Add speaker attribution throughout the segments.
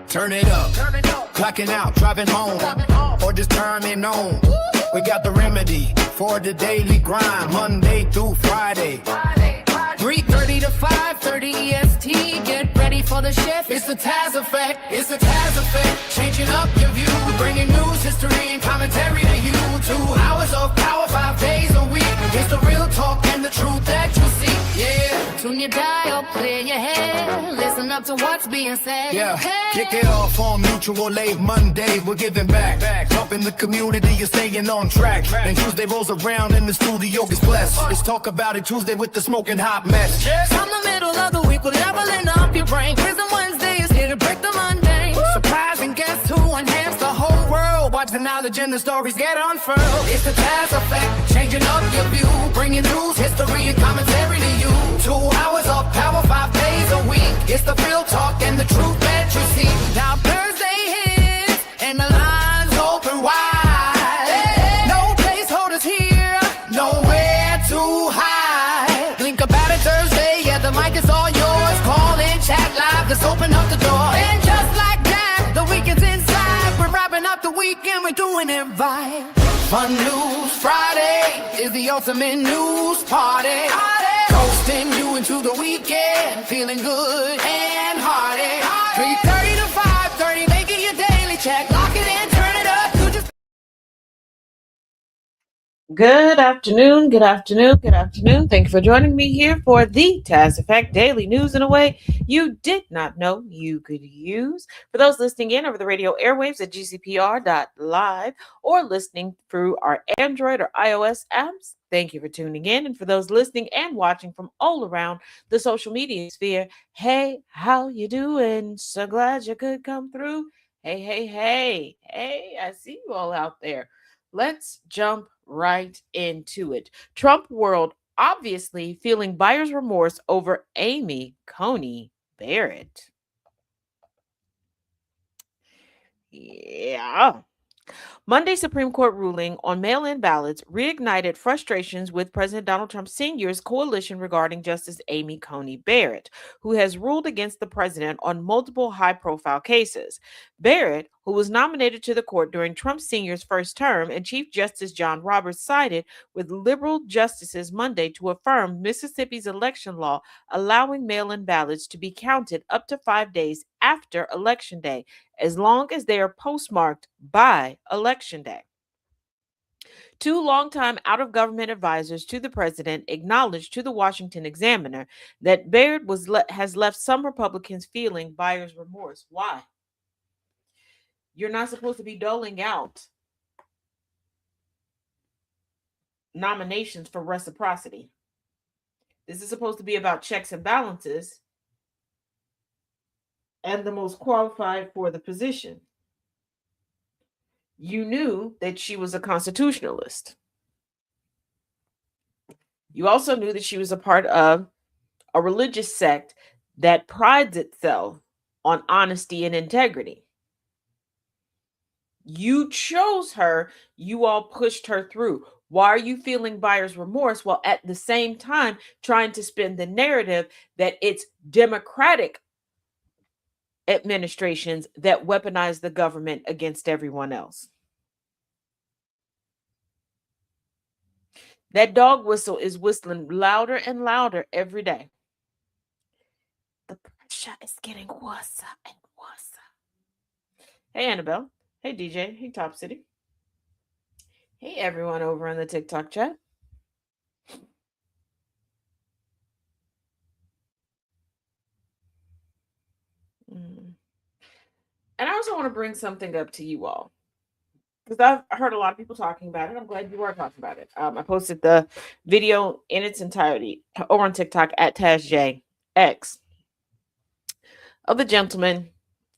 Speaker 1: Turn it up, clocking out, driving home, or just turning on. We got the remedy for the daily grind, Monday through Friday. 3:30 to 5:30 EST. Get ready for the shift. It's the Taz effect. It's the Taz effect. Changing up your view, bringing news, history, and commentary to you. 2 hours of power, 5 days a week. It's the real talk and the truth that you see. Yeah.
Speaker 2: Tune your dial, clear your head. Listen up to what's being said.
Speaker 1: Yeah. Kick it off on Mutual Aid Monday. We're giving back. Helping the community, you're staying on track. And Tuesday rolls around and the studio gets blessed. It's Talk About It Tuesday with the smoking hot mess.
Speaker 2: From the middle of the week, we're leveling up your brain. Wisdom Wednesday is here to break the mundane.
Speaker 1: Surprising guests who enhance the whole world. Watch the knowledge and the stories get unfurled. It's the Taz effect, changing up your view, bringing news, history, and commentary to you. 2 hours of power, 5 days a week. It's the real talk and the truth that you see. Now Thursday hits and the lines open wide. No placeholders here, nowhere to hide. Think about it Thursday, yeah, the mic is all yours. Call in, chat live, let's open up the door. And just like that, the weekend's inside. We're wrapping up the weekend, we're doing it right. Fun News Friday is the ultimate news party. Coasting you into the weekend, feeling good and hearty. 3:30 to 5:30, making your daily check. Lock it in, turn it up. You just
Speaker 3: Good afternoon, good afternoon, good afternoon. Thank you for joining me here for the Taz Effect Daily News in a way you did not know you could use. For those listening in over the radio airwaves at GCPR.live or listening through our Android or iOS apps, thank you for tuning in. And for those listening and watching from all around the social media sphere, hey, how you doing? So glad you could come through. Hey, I see you all out there. Let's jump right into it. Trump world obviously feeling buyer's remorse over Amy Coney Barrett. Yeah. Monday Supreme Court ruling on mail-in ballots reignited frustrations with President Donald Trump Sr.'s coalition regarding Justice Amy Coney Barrett, who has ruled against the president on multiple high-profile cases. Barrett, who was nominated to the court during Trump Sr.'s first term, and Chief Justice John Roberts sided with liberal justices Monday to affirm Mississippi's election law allowing mail-in ballots to be counted up to 5 days after Election Day, as long as they are postmarked by Election Day. 2 longtime out-of-government advisors to the president acknowledged to the Washington Examiner that Barrett has left some Republicans feeling buyer's remorse. Why? You're not supposed to be doling out nominations for reciprocity. This is supposed to be about checks and balances and the most qualified for the position. You knew that she was a constitutionalist. You also knew that she was a part of a religious sect that prides itself on honesty and integrity. You chose her. You all pushed her through. Why are you feeling buyer's remorse while at the same time trying to spin the narrative that it's Democratic administrations that weaponize the government against everyone else? That dog whistle is whistling louder and louder every day. The pressure is getting worse and worse. Hey, Annabelle. Hey, DJ. Hey, Top City. Hey, everyone over in the TikTok chat. And I also want to bring something up to you all, because I've heard a lot of people talking about it. I'm glad you are talking about it. I posted the video in its entirety over on TikTok at TazJX of the gentleman,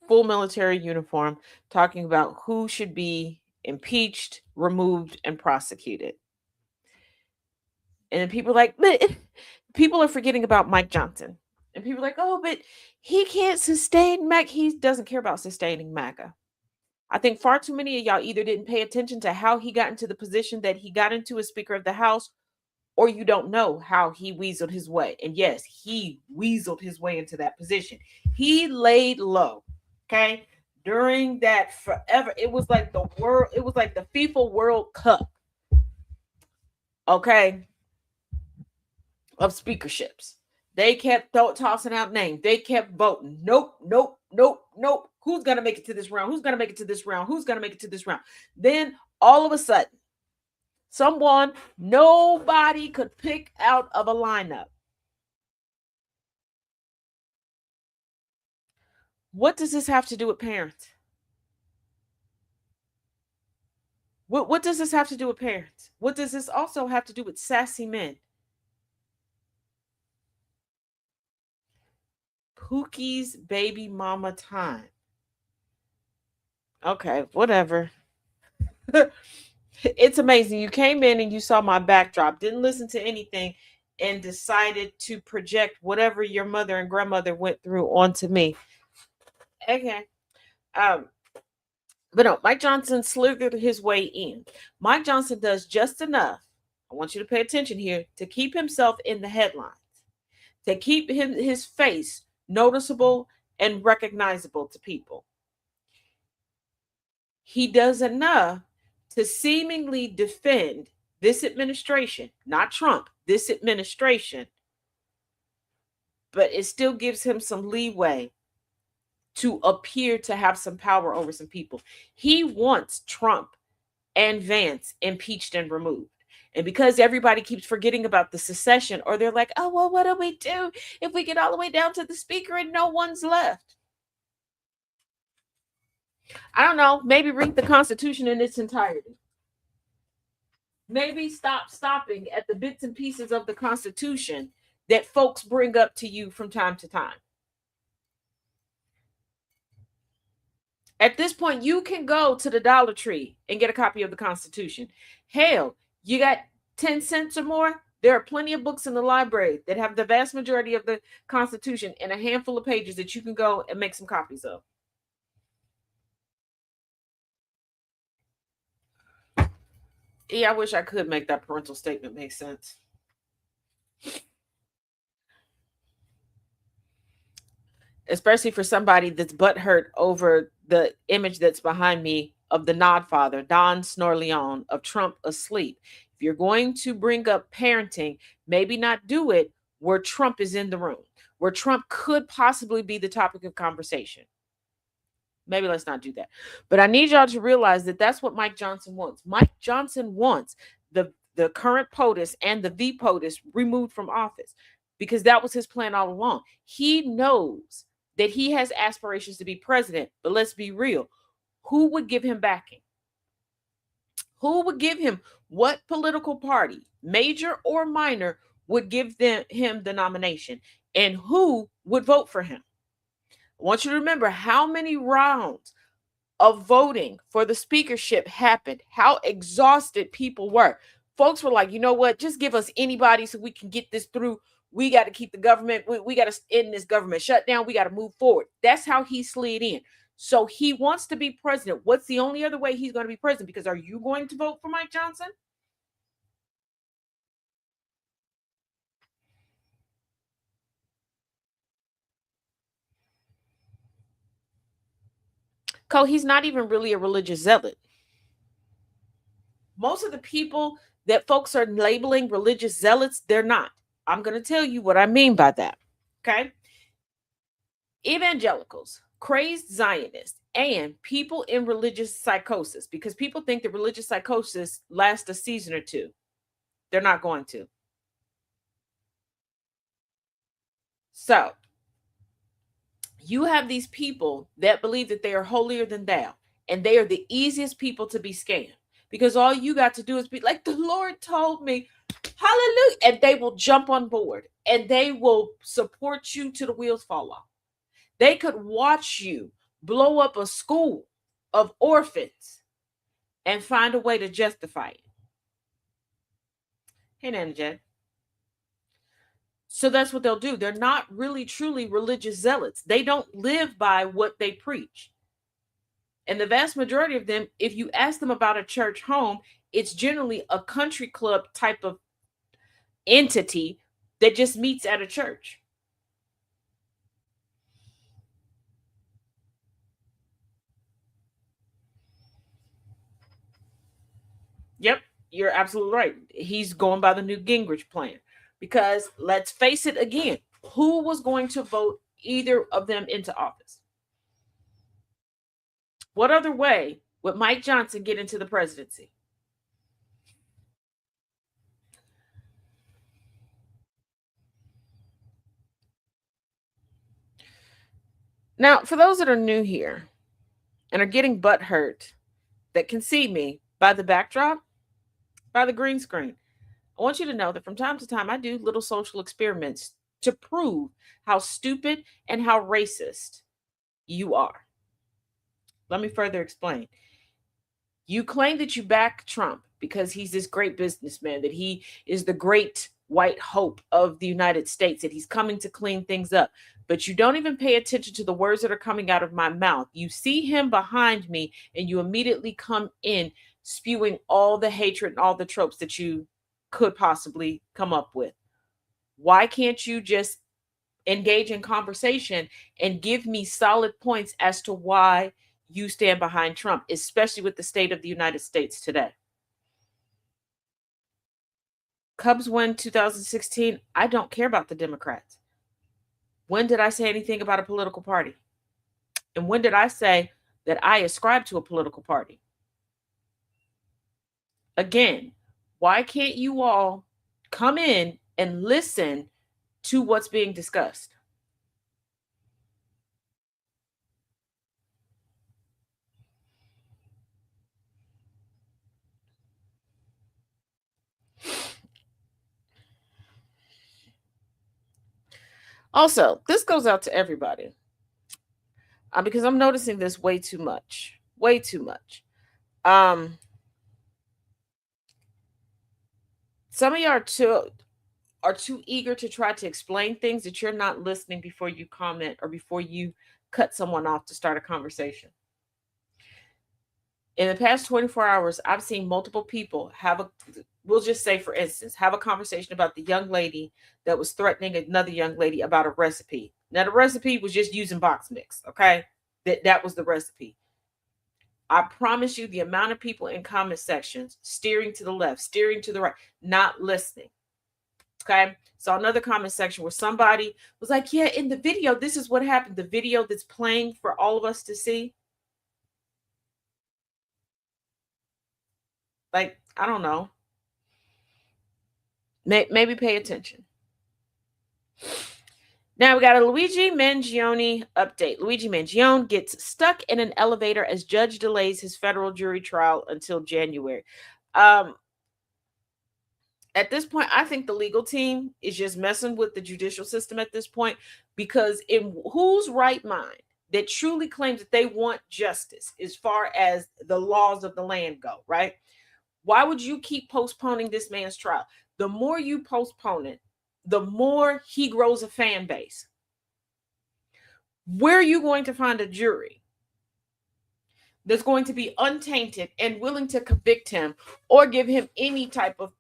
Speaker 3: full military uniform, talking about who should be impeached, removed, and prosecuted. And then people are like, but people are forgetting about Mike Johnson. And people are like, oh, but he can't sustain MAGA. He doesn't care about sustaining MAGA. I think far too many of y'all either didn't pay attention to how he got into the position that he got into as Speaker of the House, or you don't know how he weaseled his way. And yes, he weaseled his way into that position. He laid low, okay? During that forever, it was like the FIFA World Cup, okay, of speakerships. They kept tossing out names. They kept voting. Nope, nope, nope, nope. Who's going to make it to this round? Who's going to make it to this round? Who's going to make it to this round? Then all of a sudden, someone nobody could pick out of a lineup. What does this have to do with parents? What does this have to do with parents? What does this also have to do with sassy men? Pookie's baby mama time. Okay, whatever. It's amazing. You came in and you saw my backdrop, didn't listen to anything, and decided to project whatever your mother and grandmother went through onto me. Okay. But no, Mike Johnson slithered his way in. Mike Johnson does just enough, I want you to pay attention here, to keep himself in the headlines, to keep his face noticeable and recognizable to people. He does enough to seemingly defend this administration, not Trump, this administration, but it still gives him some leeway to appear to have some power over some people. He wants Trump and Vance impeached and removed. And because everybody keeps forgetting about the secession, or they're like, oh, well, what do we do if we get all the way down to the speaker and no one's left? I don't know. Maybe read the Constitution in its entirety. Maybe stop stopping at the bits and pieces of the Constitution that folks bring up to you from time to time. At this point, you can go to the Dollar Tree and get a copy of the Constitution. Hell, you got 10 cents or more? There are plenty of books in the library that have the vast majority of the Constitution in a handful of pages that you can go and make some copies of. Yeah, I wish I could make that parental statement make sense. Especially for somebody that's butthurt over the image that's behind me of the Nodfather, Don Snorleone, of Trump asleep. If you're going to bring up parenting, maybe not do it where Trump is in the room, where Trump could possibly be the topic of conversation. Maybe let's not do that. But I need y'all to realize that that's what Mike Johnson wants. Mike Johnson wants the current POTUS and the VPOTUS removed from office, because that was his plan all along. He knows that he has aspirations to be president, but let's be real. Who would give him backing? Who would give him, what political party, major or minor, would give him the nomination? And who would vote for him? I want you to remember how many rounds of voting for the speakership happened, how exhausted people were. Folks were like, you know what, just give us anybody so we can get this through. We got to keep the government, we got to end this government shutdown. We got to move forward. That's how he slid in. So he wants to be president. What's the only other way he's going to be president? Because are you going to vote for Mike Johnson? He's not even really a religious zealot. Most of the people that folks are labeling religious zealots, they're not. I'm going to tell you what I mean by that. Okay. Evangelicals, crazed Zionists, and people in religious psychosis, because people think that religious psychosis lasts a season or two. They're not going to. So you have these people that believe that they are holier than thou, and they are the easiest people to be scammed, because all you got to do is be like, the Lord told me, hallelujah, and they will jump on board and they will support you till the wheels fall off. They could watch you blow up a school of orphans and find a way to justify it. Hey, Nana Jen. So that's what they'll do. They're not really truly religious zealots. They don't live by what they preach. And the vast majority of them, if you ask them about a church home, it's generally a country club type of entity that just meets at a church. Yep, you're absolutely right. He's going by the Newt Gingrich plan. Because let's face it again, who was going to vote either of them into office? What other way would Mike Johnson get into the presidency? Now, for those that are new here and are getting butt hurt that can see me by the backdrop, by the green screen, I want you to know that from time to time I do little social experiments to prove how stupid and how racist you are. Let me further explain. You claim that you back Trump because he's this great businessman, that he is the great white hope of the United States, that he's coming to clean things up. But you don't even pay attention to the words that are coming out of my mouth. You see him behind me and you immediately come in spewing all the hatred and all the tropes that you could possibly come up with. Why can't you just engage in conversation and give me solid points as to why you stand behind Trump, especially with the state of the United States today? Cubs win 2016. I don't care about the Democrats. When did I say anything about a political party? And when did I say that I ascribe to a political party? Again, why can't you all come in and listen to what's being discussed? Also, this goes out to everybody because I'm noticing this way too much. Way too much. Some of you are too eager to try to explain things that you're not listening before you comment or before you cut someone off to start a conversation. In the past 24 hours, I've seen multiple people we'll just say, for instance, have a conversation about the young lady that was threatening another young lady about a recipe. Now, the recipe was just using box mix, okay? That was the recipe. I promise you the amount of people in comment sections steering to the left, steering to the right, not listening. Okay. So another comment section where somebody was like, yeah, in the video, this is what happened. The video that's playing for all of us to see. Like, I don't know. Maybe pay attention. Now we got a Luigi Mangione update. Luigi Mangione gets stuck in an elevator as judge delays his federal jury trial until January. At this point, I think the legal team is just messing with the judicial system at this point, because in whose right mind that truly claims that they want justice as far as the laws of the land go, right? Why would you keep postponing this man's trial? The more you postpone it, the more he grows a fan base. Where are you going to find a jury that's going to be untainted and willing to convict him or give him any type of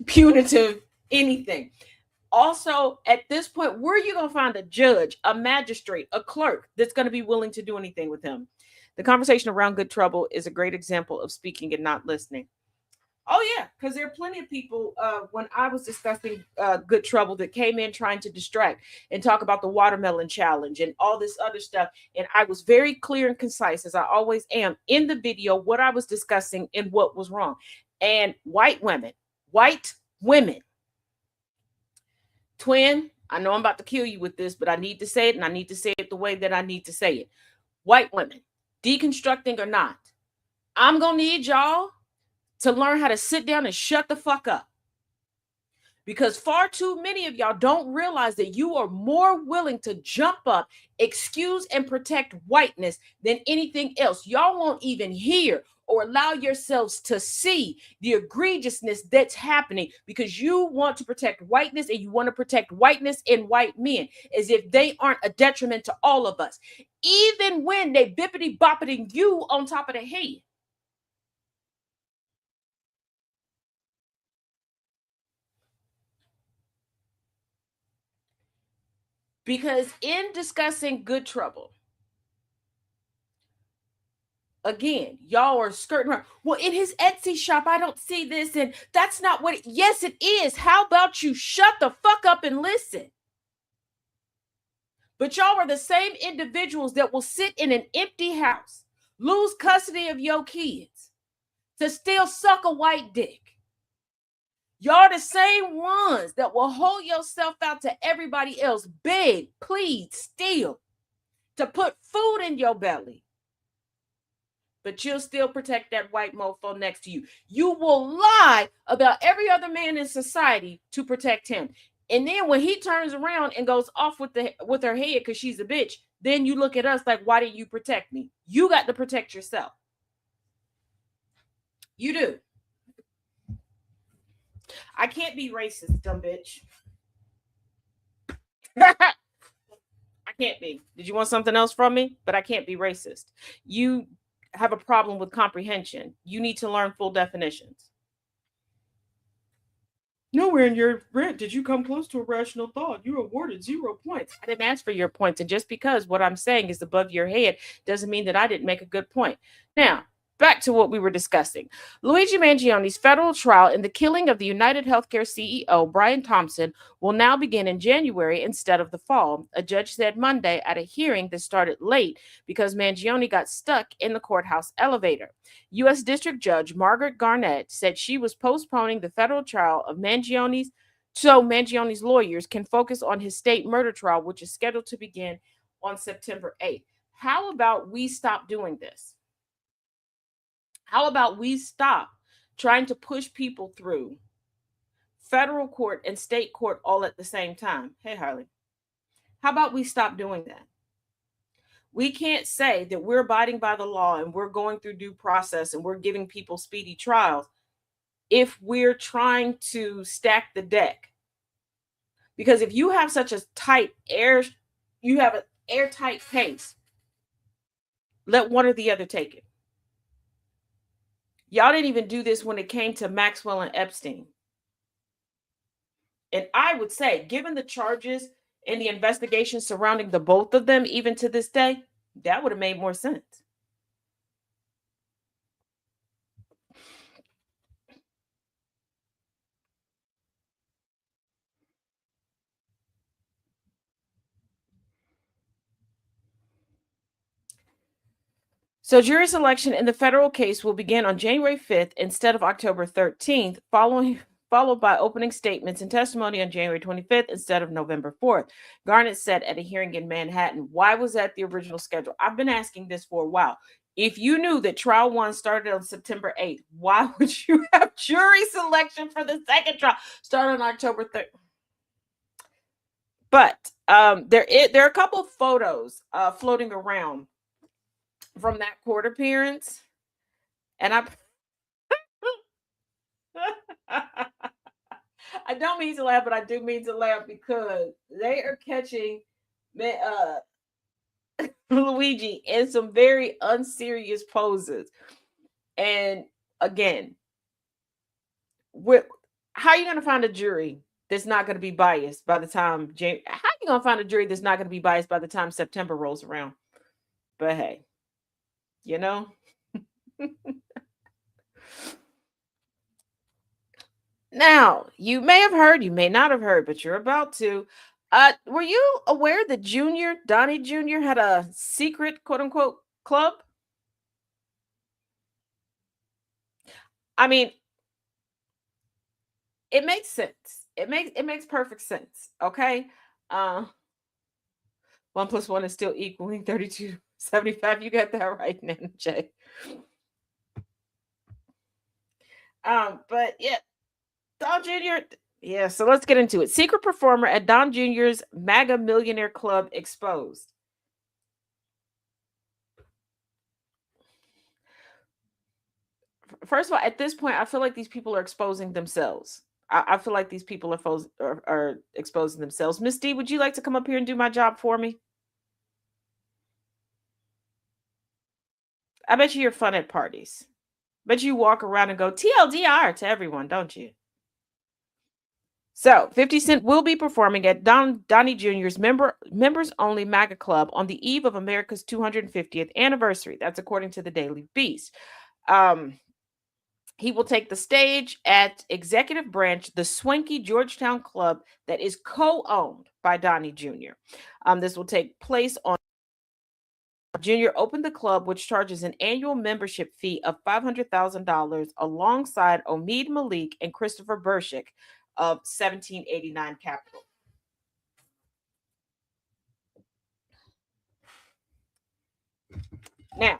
Speaker 3: punitive anything? Also, at this point, where are you going to find a judge, a magistrate, a clerk that's going to be willing to do anything with him? The conversation around good trouble is a great example of speaking and not listening. Oh, yeah, because there are plenty of people when I was discussing good trouble that came in trying to distract and talk about the watermelon challenge and all this other stuff. And I was very clear and concise, as I always am, in the video, what I was discussing and what was wrong. And white women, Twin, I know I'm about to kill you with this, but I need to say it, and I need to say it the way that I need to say it. White women, deconstructing or not, I'm going to need y'all to learn how to sit down and shut the fuck up. Because far too many of y'all don't realize that you are more willing to jump up, excuse and protect whiteness than anything else. Y'all won't even hear or allow yourselves to see the egregiousness that's happening because you want to protect whiteness, and you want to protect whiteness in white men as if they aren't a detriment to all of us, even when they bippity boppiting you on top of the head. Because in discussing good trouble, again, y'all are skirting around. Well, in his Etsy shop, I don't see this, and that's not what yes, it is. How about you shut the fuck up and listen? But y'all are the same individuals that will sit in an empty house, lose custody of your kids, to still suck a white dick. Y'all the same ones that will hold yourself out to everybody else, beg, plead, steal, to put food in your belly. But you'll still protect that white mofo next to you. You will lie about every other man in society to protect him. And then when he turns around and goes off with her head because she's a bitch, then you look at us like, why didn't you protect me? You got to protect yourself. You do. I can't be racist, dumb bitch. I can't be. Did you want something else from me? But I can't be racist. You have a problem with comprehension. You need to learn full definitions. Nowhere in your rant did you come close to a rational thought. You awarded 0 points. I didn't ask for your points. And just because what I'm saying is above your head doesn't mean that I didn't make a good point. Now, back to what we were discussing. Luigi Mangioni's federal trial in the killing of the United Healthcare CEO, Brian Thompson, will now begin in January instead of the fall, a judge said Monday at a hearing that started late because Mangioni got stuck in the courthouse elevator. U.S. District Judge Margaret Garnett said she was postponing the federal trial of Mangioni's so Mangioni's lawyers can focus on his state murder trial, which is scheduled to begin on September 8th. How about we stop doing this? How about we stop trying to push people through federal court and state court all at the same time? Hey, Harley, how about we stop doing that? We can't say that we're abiding by the law and we're going through due process and we're giving people speedy trials if we're trying to stack the deck. Because if you have such a you have an airtight case, let one or the other take it. Y'all didn't even do this when it came to Maxwell and Epstein. And I would say, given the charges and the investigation surrounding the both of them, even to this day, that would have made more sense. So jury selection in the federal case will begin on January 5th instead of October 13th, followed by opening statements and testimony on January 25th instead of November 4th. Garnett said at a hearing in Manhattan. Why was that the original schedule? I've been asking this for a while. If you knew that trial 1 started on September 8th, why would you have jury selection for the second trial starting on October 3rd? But there are a couple of photos floating around from that court appearance, and I don't mean to laugh, but I do mean to laugh because they are catching Luigi in some very unserious poses. And again, how are you going to find a jury that's not going to be biased by the time how are you going to find a jury that's not going to be biased by the time September rolls around? But hey, you know. Now, you may have heard, you may not have heard, but you're about to. Were you aware that Donnie Jr. had a secret, quote unquote, club? I mean, it makes sense. It makes perfect sense. Okay. 1 + 1 is still equaling 32.75. You got that right, Nana J. But yeah, Don Jr. Yeah, so let's get into it. Secret performer at Don Jr.'s MAGA Millionaire Club exposed. First of all, at this point, I feel like these people are exposing themselves. I feel like these people are exposing themselves. Miss D, would you like to come up here and do my job for me? I bet you're fun at parties. Bet you walk around and go TLDR to everyone, don't you? So 50 Cent will be performing at Donnie Jr.'s members only MAGA Club on the eve of America's 250th anniversary. That's according to the Daily Beast. He will take the stage at Executive Branch, the swanky Georgetown club that is co-owned by Donnie Jr. This will take place on Jr. opened the club, which charges an annual membership fee of $500,000 alongside Omid Malik and Christopher Burshik of 1789 Capital. Now,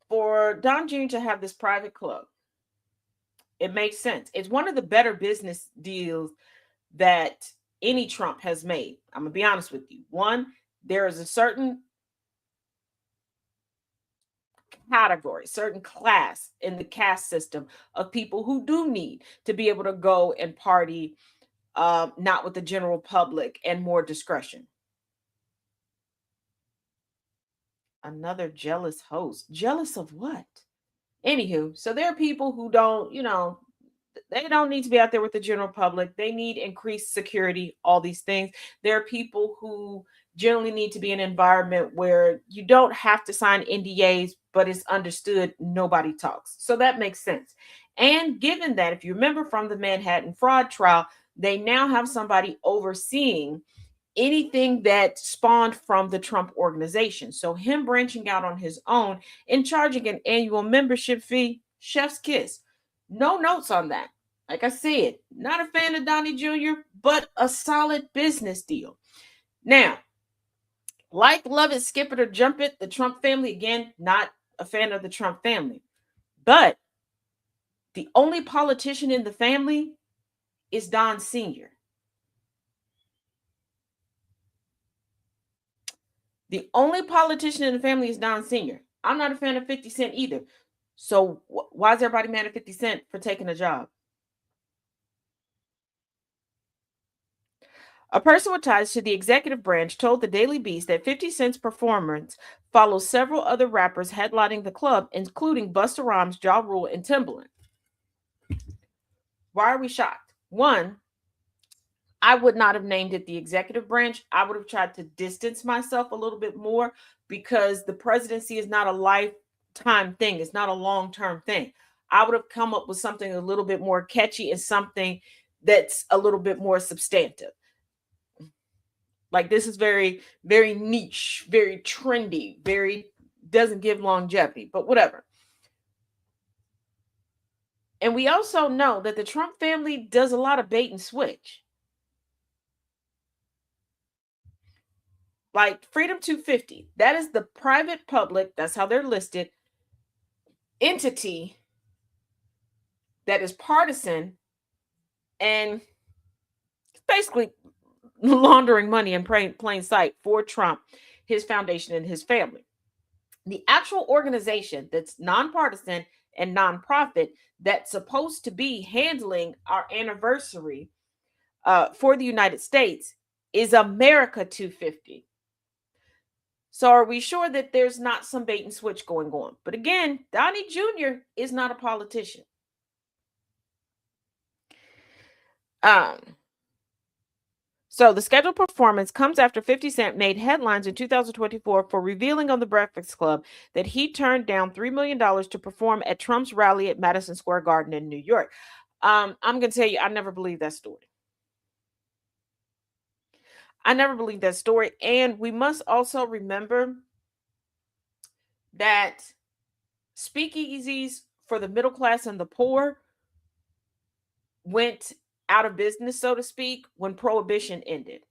Speaker 3: for Don Jr. to have this private club, it makes sense. It's one of the better business deals that any Trump has made. I'm going to be honest with you. One, there is a certain category, certain class in the caste system of people who do need to be able to go and party, not with the general public, and more discretion. Another jealous host. Jealous of what? Anywho, so there are people who don't, they don't need to be out there with the general public. They need increased security, all these things. There are people who generally need to be in an environment where you don't have to sign NDAs, but it's understood nobody talks. So that makes sense. And given that, if you remember from the Manhattan fraud trial, they now have somebody overseeing anything that spawned from the Trump organization. So him branching out on his own and charging an annual membership fee, chef's kiss. No notes on that. Like I said, not a fan of Donnie Jr., but a solid business deal. Now, like love it, skip it, or jump it, the Trump family, again, not a fan of the Trump family. But the only politician in the family is Don Sr. The only politician in the family is Don Sr. I'm not a fan of 50 Cent either. So why is everybody mad at 50 Cent for taking a job? A person with ties to the executive branch told the Daily Beast that 50 Cent's performance follows several other rappers headlining the club, including Busta Rhymes, Ja Rule, and Timbaland. Why are we shocked? One, I would not have named it the executive branch. I would have tried to distance myself a little bit more because the presidency is not a lifetime thing. It's not a long-term thing. I would have come up with something a little bit more catchy and something that's a little bit more substantive. Like this is very, very niche, very trendy, very doesn't give longevity, but whatever. And we also know that the Trump family does a lot of bait and switch. Like Freedom 250, that is the private public, that's how they're listed, entity that is partisan and basically laundering money in plain sight for Trump, his foundation, and his family. The actual organization that's nonpartisan and nonprofit that's supposed to be handling our anniversary for the United States is America 250. So are we sure that there's not some bait and switch going on? But again, Donnie Jr. is not a politician. So the scheduled performance comes after 50 Cent made headlines in 2024 for revealing on The Breakfast Club that he turned down $3 million to perform at Trump's rally at Madison Square Garden in New York. I'm going to tell you, I never believed that story. And we must also remember that speakeasies for the middle class and the poor went out of business, so to speak, when Prohibition ended.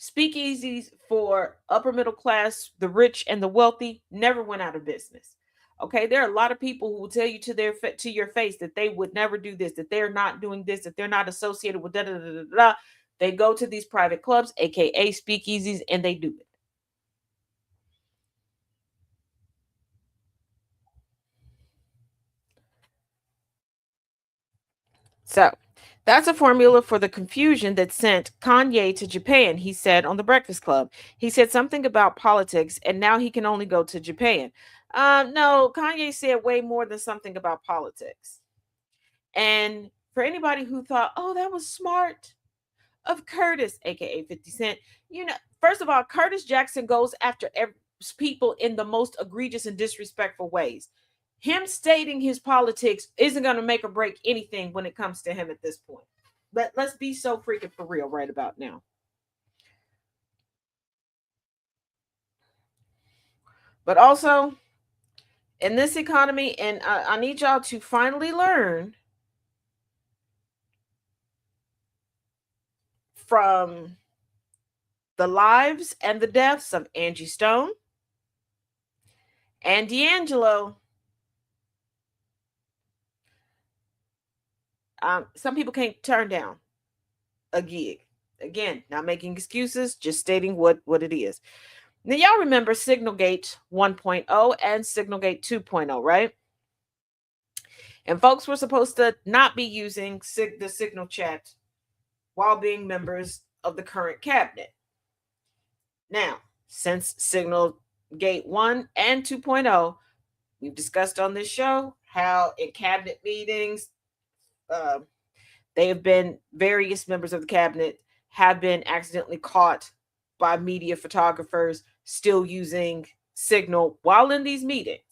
Speaker 3: Speakeasies for upper middle class, the rich and the wealthy never went out of business. Okay, there are a lot of people who will tell you to your face that they would never do this, that they're not doing this, that they're not associated with da da da da da. They go to these private clubs, aka speakeasies, and they do it. So that's a formula for the confusion that sent Kanye to Japan, he said on The Breakfast Club. He said something about politics, and now he can only go to Japan. No, Kanye said way more than something about politics. And For anybody who thought, oh, that was smart of Curtis, aka 50 Cent, first of all, Curtis Jackson goes after people in the most egregious and disrespectful ways. Him stating his politics isn't going to make or break anything when it comes to him at this point. Let's be so freaking for real right about now. But also, in this economy, and I need y'all to finally learn from the lives and the deaths of Angie Stone and D'Angelo. Some people can't turn down a gig. Again, not making excuses, just stating what it is. Now, y'all remember Signalgate 1.0 and Signalgate 2.0, right? And folks were supposed to not be using the Signal chat while being members of the current cabinet. Now, since Signalgate 1 and 2.0, we've discussed on this show how in cabinet meetings, they have been, various members of the cabinet have been accidentally caught by media photographers still using Signal while in these meetings.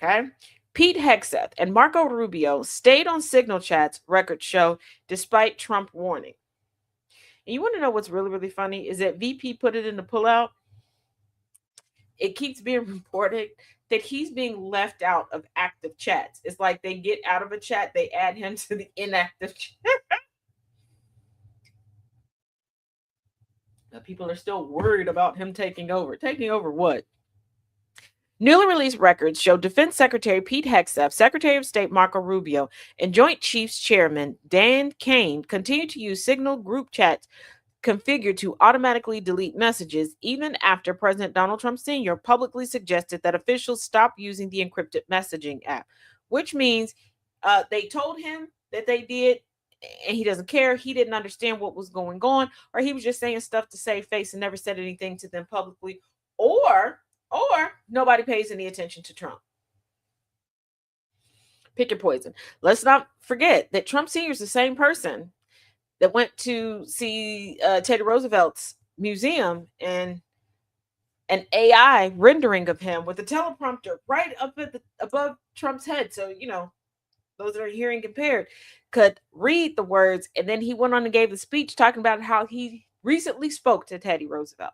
Speaker 3: Okay. Pete Hegseth and Marco Rubio stayed on Signal Chat's record show despite Trump warning. And you want to know what's really, really funny is that VP put it in the pullout. It keeps being reported that he's being left out of active chats. It's like they get out of a chat, they add him to the inactive chat. Now, people are still worried about him taking over. Taking over what? Newly released records show Defense Secretary Pete Hegseth, Secretary of State Marco Rubio, and Joint Chiefs Chairman Dan Kane continue to use Signal group chats configured to automatically delete messages even after President Donald Trump Sr. publicly suggested that officials stop using the encrypted messaging app, which means they told him that they did and he doesn't care. He didn't understand what was going on, or he was just saying stuff to save face and never said anything to them publicly, or nobody pays any attention to Trump. Pick your poison. Let's not forget that Trump Sr. is the same person that went to see Teddy Roosevelt's museum and an AI rendering of him with a teleprompter right up above Trump's head. So, those that are hearing impaired could read the words. And then he went on and gave a speech talking about how he recently spoke to Teddy Roosevelt.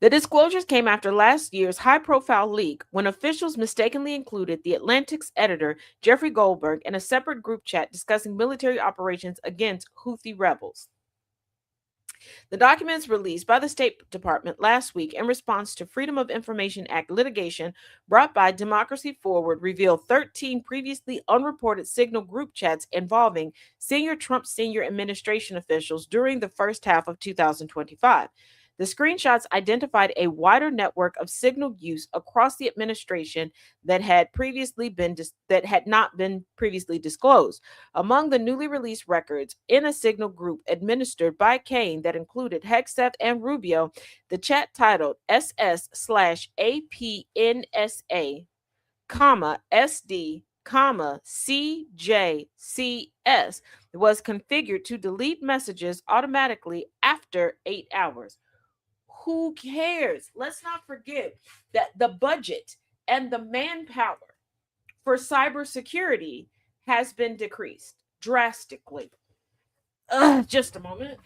Speaker 3: The disclosures came after last year's high-profile leak when officials mistakenly included The Atlantic's editor Jeffrey Goldberg in a separate group chat discussing military operations against Houthi rebels. The documents released by the State Department last week in response to Freedom of Information Act litigation brought by Democracy Forward reveal 13 previously unreported Signal group chats involving senior Trump senior administration officials during the first half of 2025. The screenshots identified a wider network of Signal use across the administration that had not been previously disclosed. Among the newly released records in a Signal group administered by Kane that included Hegseth and Rubio, the chat titled SS/APNSA, SD, CJCS was configured to delete messages automatically after 8 hours. Who cares? Let's not forget that the budget and the manpower for cybersecurity has been decreased drastically. Just a moment.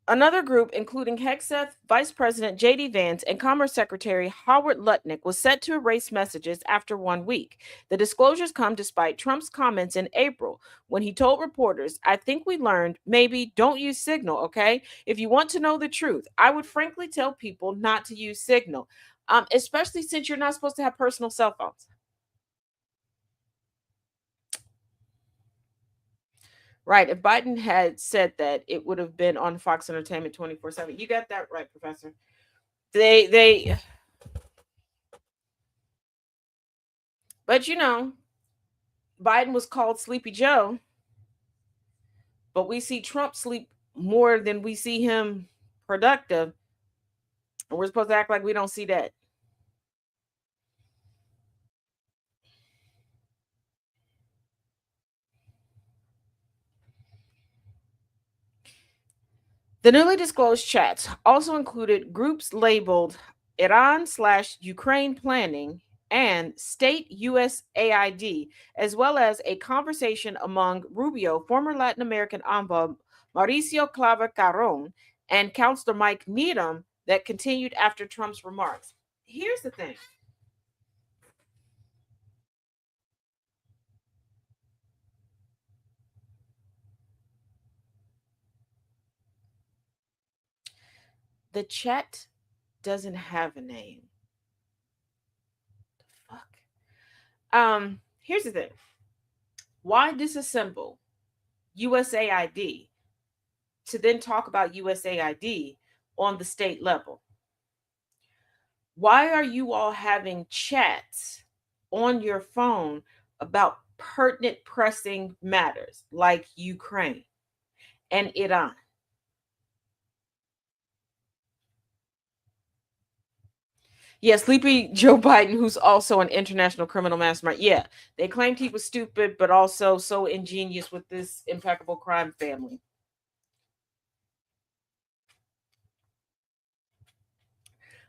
Speaker 3: Another group, including Hegseth, Vice President J.D. Vance, and Commerce Secretary Howard Lutnick, was set to erase messages after 1 week. The disclosures come despite Trump's comments in April when he told reporters, "I think we learned, maybe don't use Signal, okay? If you want to know the truth, I would frankly tell people not to use Signal, especially since you're not supposed to have personal cell phones." Right. If Biden had said that, it would have been on Fox Entertainment 24/7. You got that right, Professor. They but Biden was called Sleepy Joe But we see Trump sleep more than we see him productive. And we're supposed to act like we don't see that. The newly disclosed chats also included groups labeled Iran/Ukraine planning and state USAID, as well as a conversation among Rubio, former Latin American envoy Mauricio Claver Caron, and Counselor Mike Needham that continued after Trump's remarks. Here's the thing. The chat doesn't have a name. The fuck? Here's the thing. Why disassemble USAID to then talk about USAID on the state level? Why are you all having chats on your phone about pertinent, pressing matters like Ukraine and Iran? Yeah, sleepy Joe Biden, who's also an international criminal mastermind. Yeah, they claimed he was stupid, but also so ingenious with this impeccable crime family.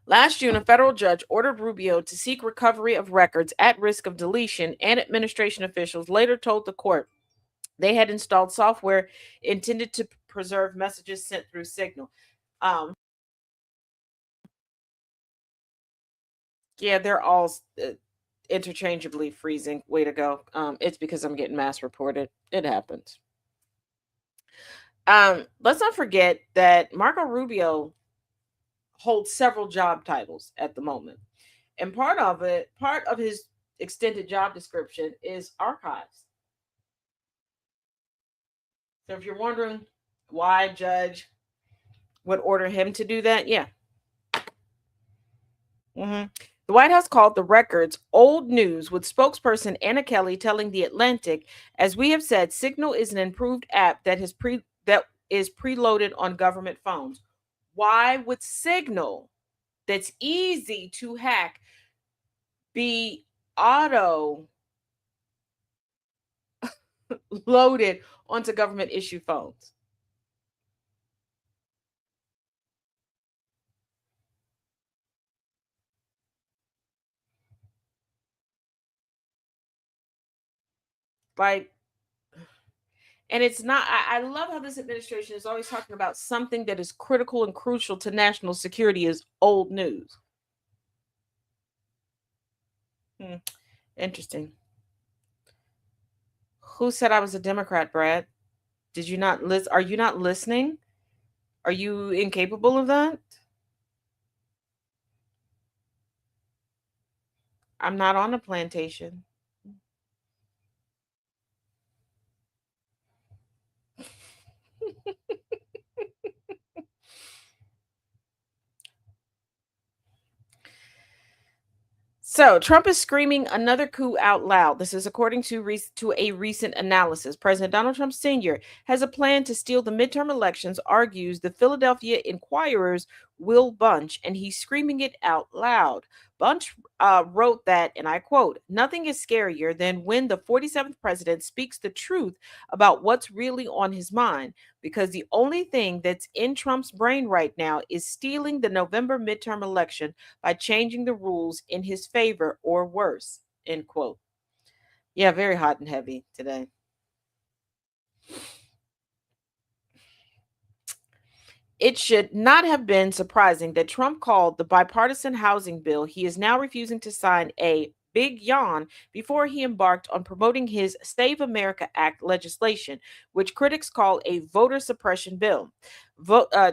Speaker 3: Last June, a federal judge ordered Rubio to seek recovery of records at risk of deletion, and administration officials later told the court they had installed software intended to preserve messages sent through Signal. Yeah, they're all interchangeably freezing. Way to go. It's because I'm getting mass reported. It happens. Let's not forget that Marco Rubio holds several job titles at the moment. And part of his extended job description is archives. So if you're wondering why a judge would order him to do that, yeah. Mm-hmm. The White House called the records old news, with spokesperson Anna Kelly telling The Atlantic, "As we have said, Signal is an improved app that is preloaded on government phones." Why would Signal, that's easy to hack, be auto loaded onto government issue phones? Like, and it's not, I love how this administration is always talking about something that is critical and crucial to national security is old news. Interesting. Who said I was a Democrat, Brad? Did you not listen? Are you not listening? Are you incapable of that? I'm not on a plantation. So Trump is screaming another coup out loud. This is according to a recent analysis. President Donald Trump Sr. has a plan to steal the midterm elections, argues the Philadelphia Inquirer's Will Bunch, and he's screaming it out loud. Bunch wrote that, and I quote, "Nothing is scarier than when the 47th president speaks the truth about what's really on his mind, because the only thing that's in Trump's brain right now is stealing the November midterm election by changing the rules in his favor or worse." End quote. Yeah, very hot and heavy today. It should not have been surprising that Trump called the bipartisan housing bill he is now refusing to sign a big yawn before he embarked on promoting his Save America Act legislation, which critics call a voter suppression bill.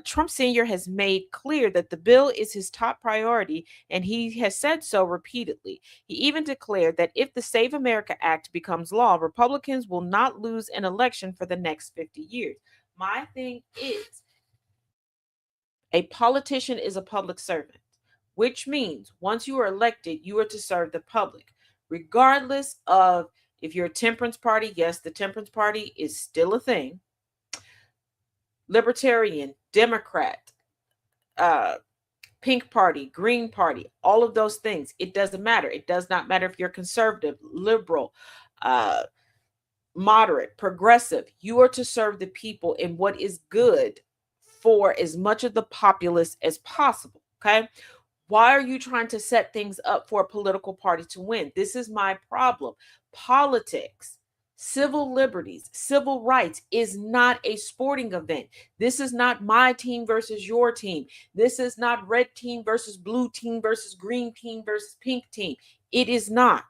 Speaker 3: Trump Sr. has made clear that the bill is his top priority, and he has said so repeatedly. He even declared that if the Save America Act becomes law, Republicans will not lose an election for the next 50 years. My thing is, a politician is a public servant, which means once you are elected, you are to serve the public, regardless of if you're a temperance party. Yes, the temperance party is still a thing. Libertarian, Democrat, Pink Party, Green Party, all of those things. It doesn't matter. It does not matter if you're conservative, liberal, moderate, progressive. You are to serve the people in what is good for as much of the populace as possible. Okay. Why are you trying to set things up for a political party to win? This is my problem. Politics, civil liberties, civil rights is not a sporting event. This is not my team versus your team. This is not red team versus blue team versus green team versus pink team. It is not.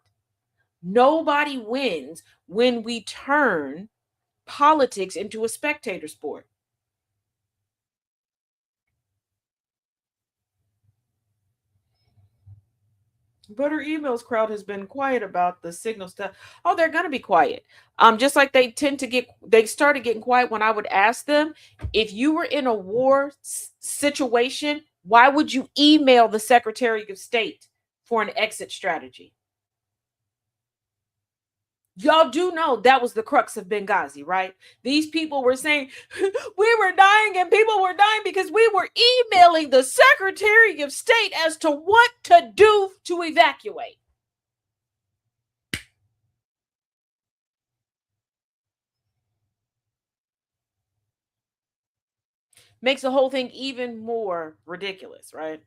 Speaker 3: Nobody wins when we turn politics into a spectator sport. But her emails crowd has been quiet about the signal stuff. Oh, they're gonna be quiet. Just like they started getting quiet when I would ask them, if you were in a war situation, why would you email the Secretary of State for an exit strategy? Y'all do know that was the crux of Benghazi, right? These people were saying we were dying and people were dying because we were emailing the Secretary of State as to what to do to evacuate. Makes the whole thing even more ridiculous, right?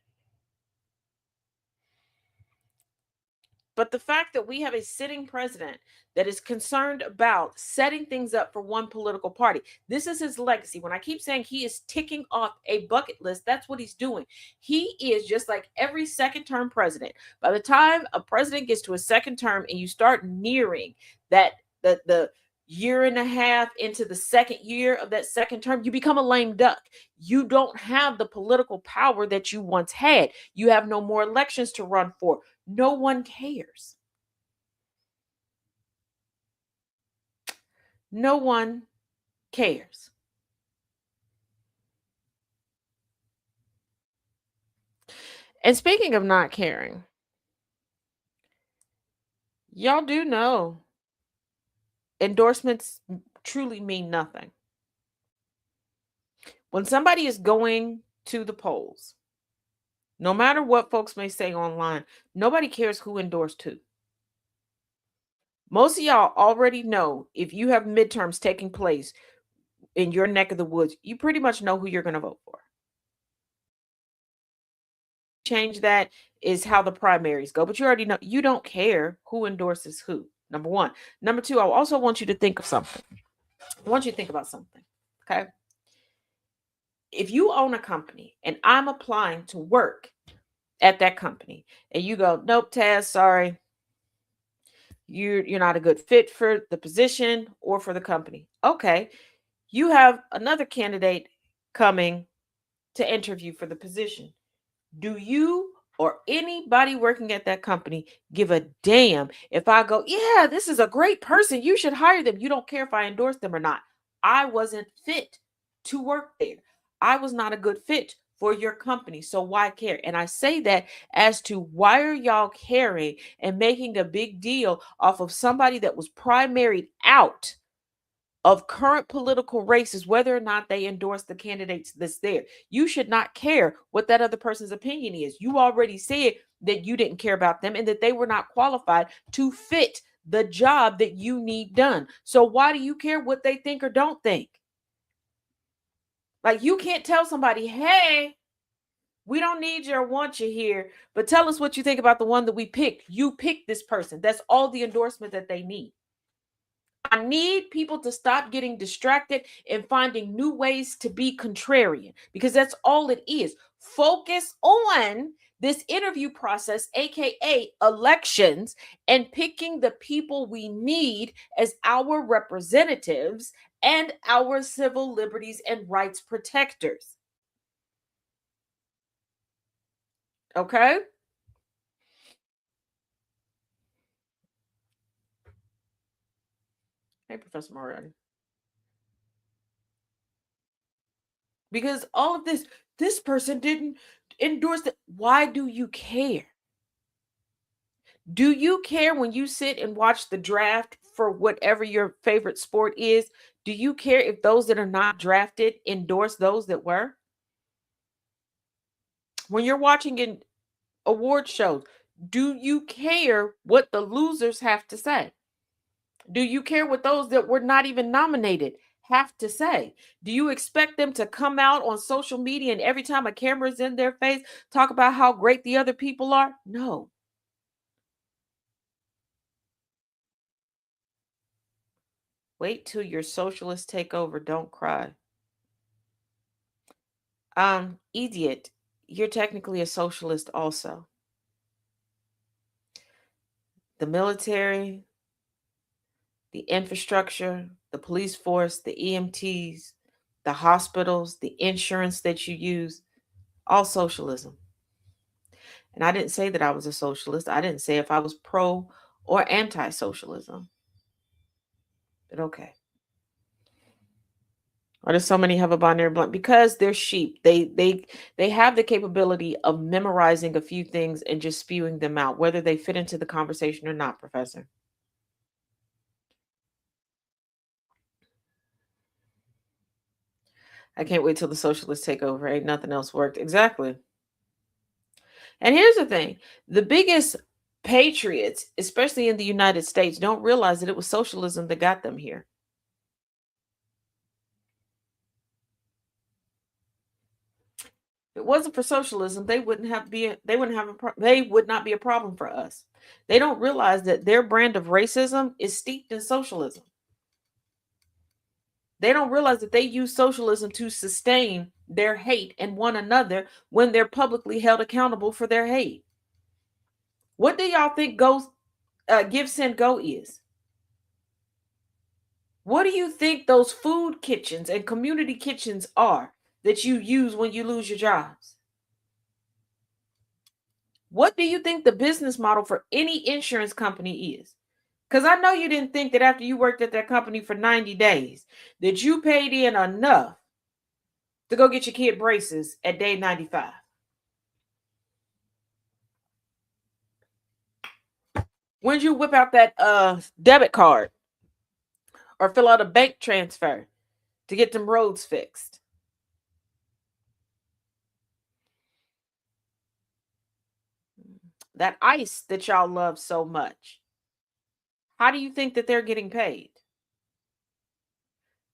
Speaker 3: But the fact that we have a sitting president that is concerned about setting things up for one political party, this is his legacy. When I keep saying he is ticking off a bucket list, that's what he's doing. He is just like every second term president. By the time a president gets to a second term and you start nearing that, the year and a half into the second year of that second term, you become a lame duck. You don't have the political power that you once had. You have no more elections to run for. No one cares. No one cares. And speaking of not caring, y'all do know endorsements truly mean nothing. When somebody is going to the polls, no matter what folks may say online, nobody cares who endorsed who. Most of y'all already know if you have midterms taking place in your neck of the woods, you pretty much know who you're going to vote for. Change that is how the primaries go, but you already know you don't care who endorses who. Number one. Number two, I also want you to think of something. I want you to think about something. Okay. If you own a company and I'm applying to work at that company and you go, nope, Taz, sorry, you're not a good fit for the position or for the company. Okay. You have another candidate coming to interview for the position. Do you or anybody working at that company give a damn if I go, yeah, this is a great person, you should hire them? You don't care if I endorse them or not. I wasn't fit to work there. I was not a good fit for your company. So why care? And I say that as to why are y'all caring and making a big deal off of somebody that was primaried out of current political races, whether or not they endorse the candidates that's there. You should not care what that other person's opinion is. You already said that you didn't care about them and that they were not qualified to fit the job that you need done. So why do you care what they think or don't think? Like, you can't tell somebody, hey, we don't need you or want you here, but tell us what you think about the one that we picked. You picked this person. That's all the endorsement that they need. I need people to stop getting distracted and finding new ways to be contrarian, because that's all it is. Focus on this interview process, aka elections, and picking the people we need as our representatives and our civil liberties and rights protectors. Okay? Hey, Professor Moriarty. Because all of this person didn't endorse it. Why do you care? Do you care when you sit and watch the draft for whatever your favorite sport is? Do you care if those that are not drafted endorse those that were? When you're watching in award shows, do you care what the losers have to say? Do you care what those that were not even nominated have to say? Do you expect them to come out on social media and every time a camera is in their face, talk about how great the other people are? No. Wait till your socialists take over. Don't cry. Idiot. You're technically a socialist also. The military, the infrastructure, the police force, the EMTs, the hospitals, the insurance that you use, all socialism. And I didn't say that I was a socialist. I didn't say if I was pro or anti-socialism. But okay. Why do so many have a binary blunt? Because they're sheep. They have the capability of memorizing a few things and just spewing them out, whether they fit into the conversation or not, Professor. I can't wait till the socialists take over. Ain't nothing else worked. Exactly. And here's the thing. The biggest patriots, especially in the United States, don't realize that it was socialism that got them here. If it wasn't for socialism, they would not be a problem for us. They don't realize that their brand of racism is steeped in socialism. They don't realize that they use socialism to sustain their hate in one another when they're publicly held accountable for their hate. What do y'all think Give, Send, Go is? What do you think those food kitchens and community kitchens are that you use when you lose your jobs? What do you think the business model for any insurance company is? Because I know you didn't think that after you worked at that company for 90 days that you paid in enough to go get your kid braces at day 95. When did you whip out that debit card or fill out a bank transfer to get them roads fixed? That ICE that y'all love so much. How do you think that they're getting paid?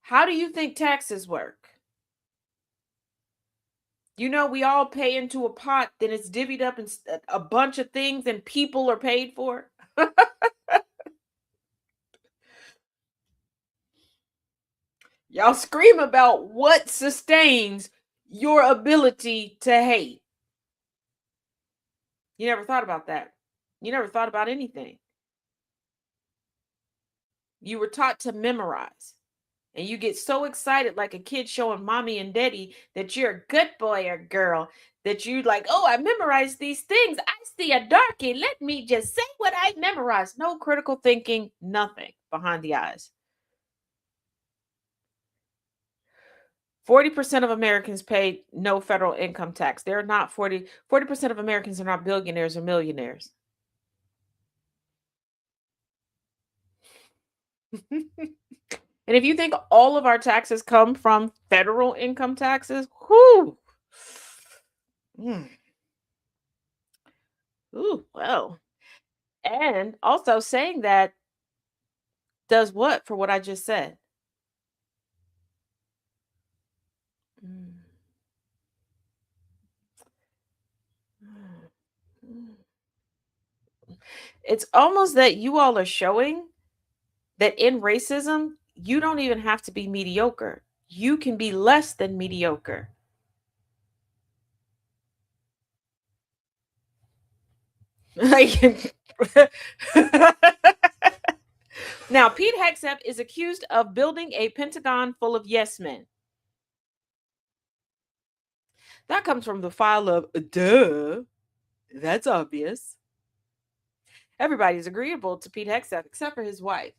Speaker 3: How do you think taxes work? You know, we all pay into a pot, then it's divvied up in a bunch of things and people are paid for. Y'all scream about what sustains your ability to hate. You never thought about that. You never thought about anything. You were taught to memorize. And you get so excited like a kid showing mommy and daddy that you're a good boy or girl that you like, oh, I memorized these things. I see a darkie. Let me just say what I memorized. No critical thinking, nothing behind the eyes. 40% of Americans pay no federal income tax. They're not 40% of Americans are not billionaires or millionaires. And if you think all of our taxes come from federal income taxes, whoo. Ooh, well. And also saying that does what for what I just said? Mm. It's almost that you all are showing that in racism, you don't even have to be mediocre. You can be less than mediocre. Now, Pete Hegseth is accused of building a Pentagon full of yes men. That comes from the file of duh. That's obvious. Everybody's agreeable to Pete Hegseth except for his wife,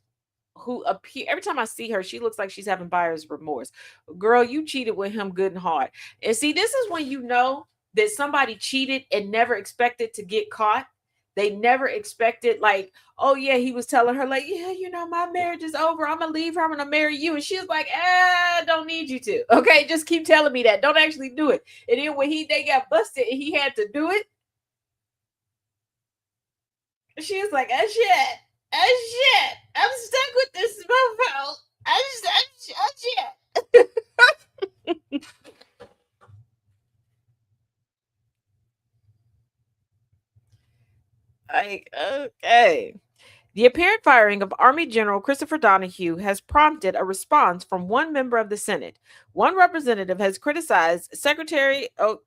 Speaker 3: who every time I see her, she looks like she's having buyer's remorse. Girl, you cheated with him good and hard. And see, this is when you know that somebody cheated and never expected to get caught. They never expected, like, oh yeah, he was telling her, like, yeah, my marriage is over. I'm gonna leave her. I'm gonna marry you. And she was like, don't need you to. Okay, just keep telling me that. Don't actually do it. And then when they got busted and he had to do it, she was like, shit. Shit. I'm stuck with this mofo. Shit. Like, okay. The apparent firing of Army General Christopher Donahue has prompted a response from one member of the Senate. One representative has criticized Secretary of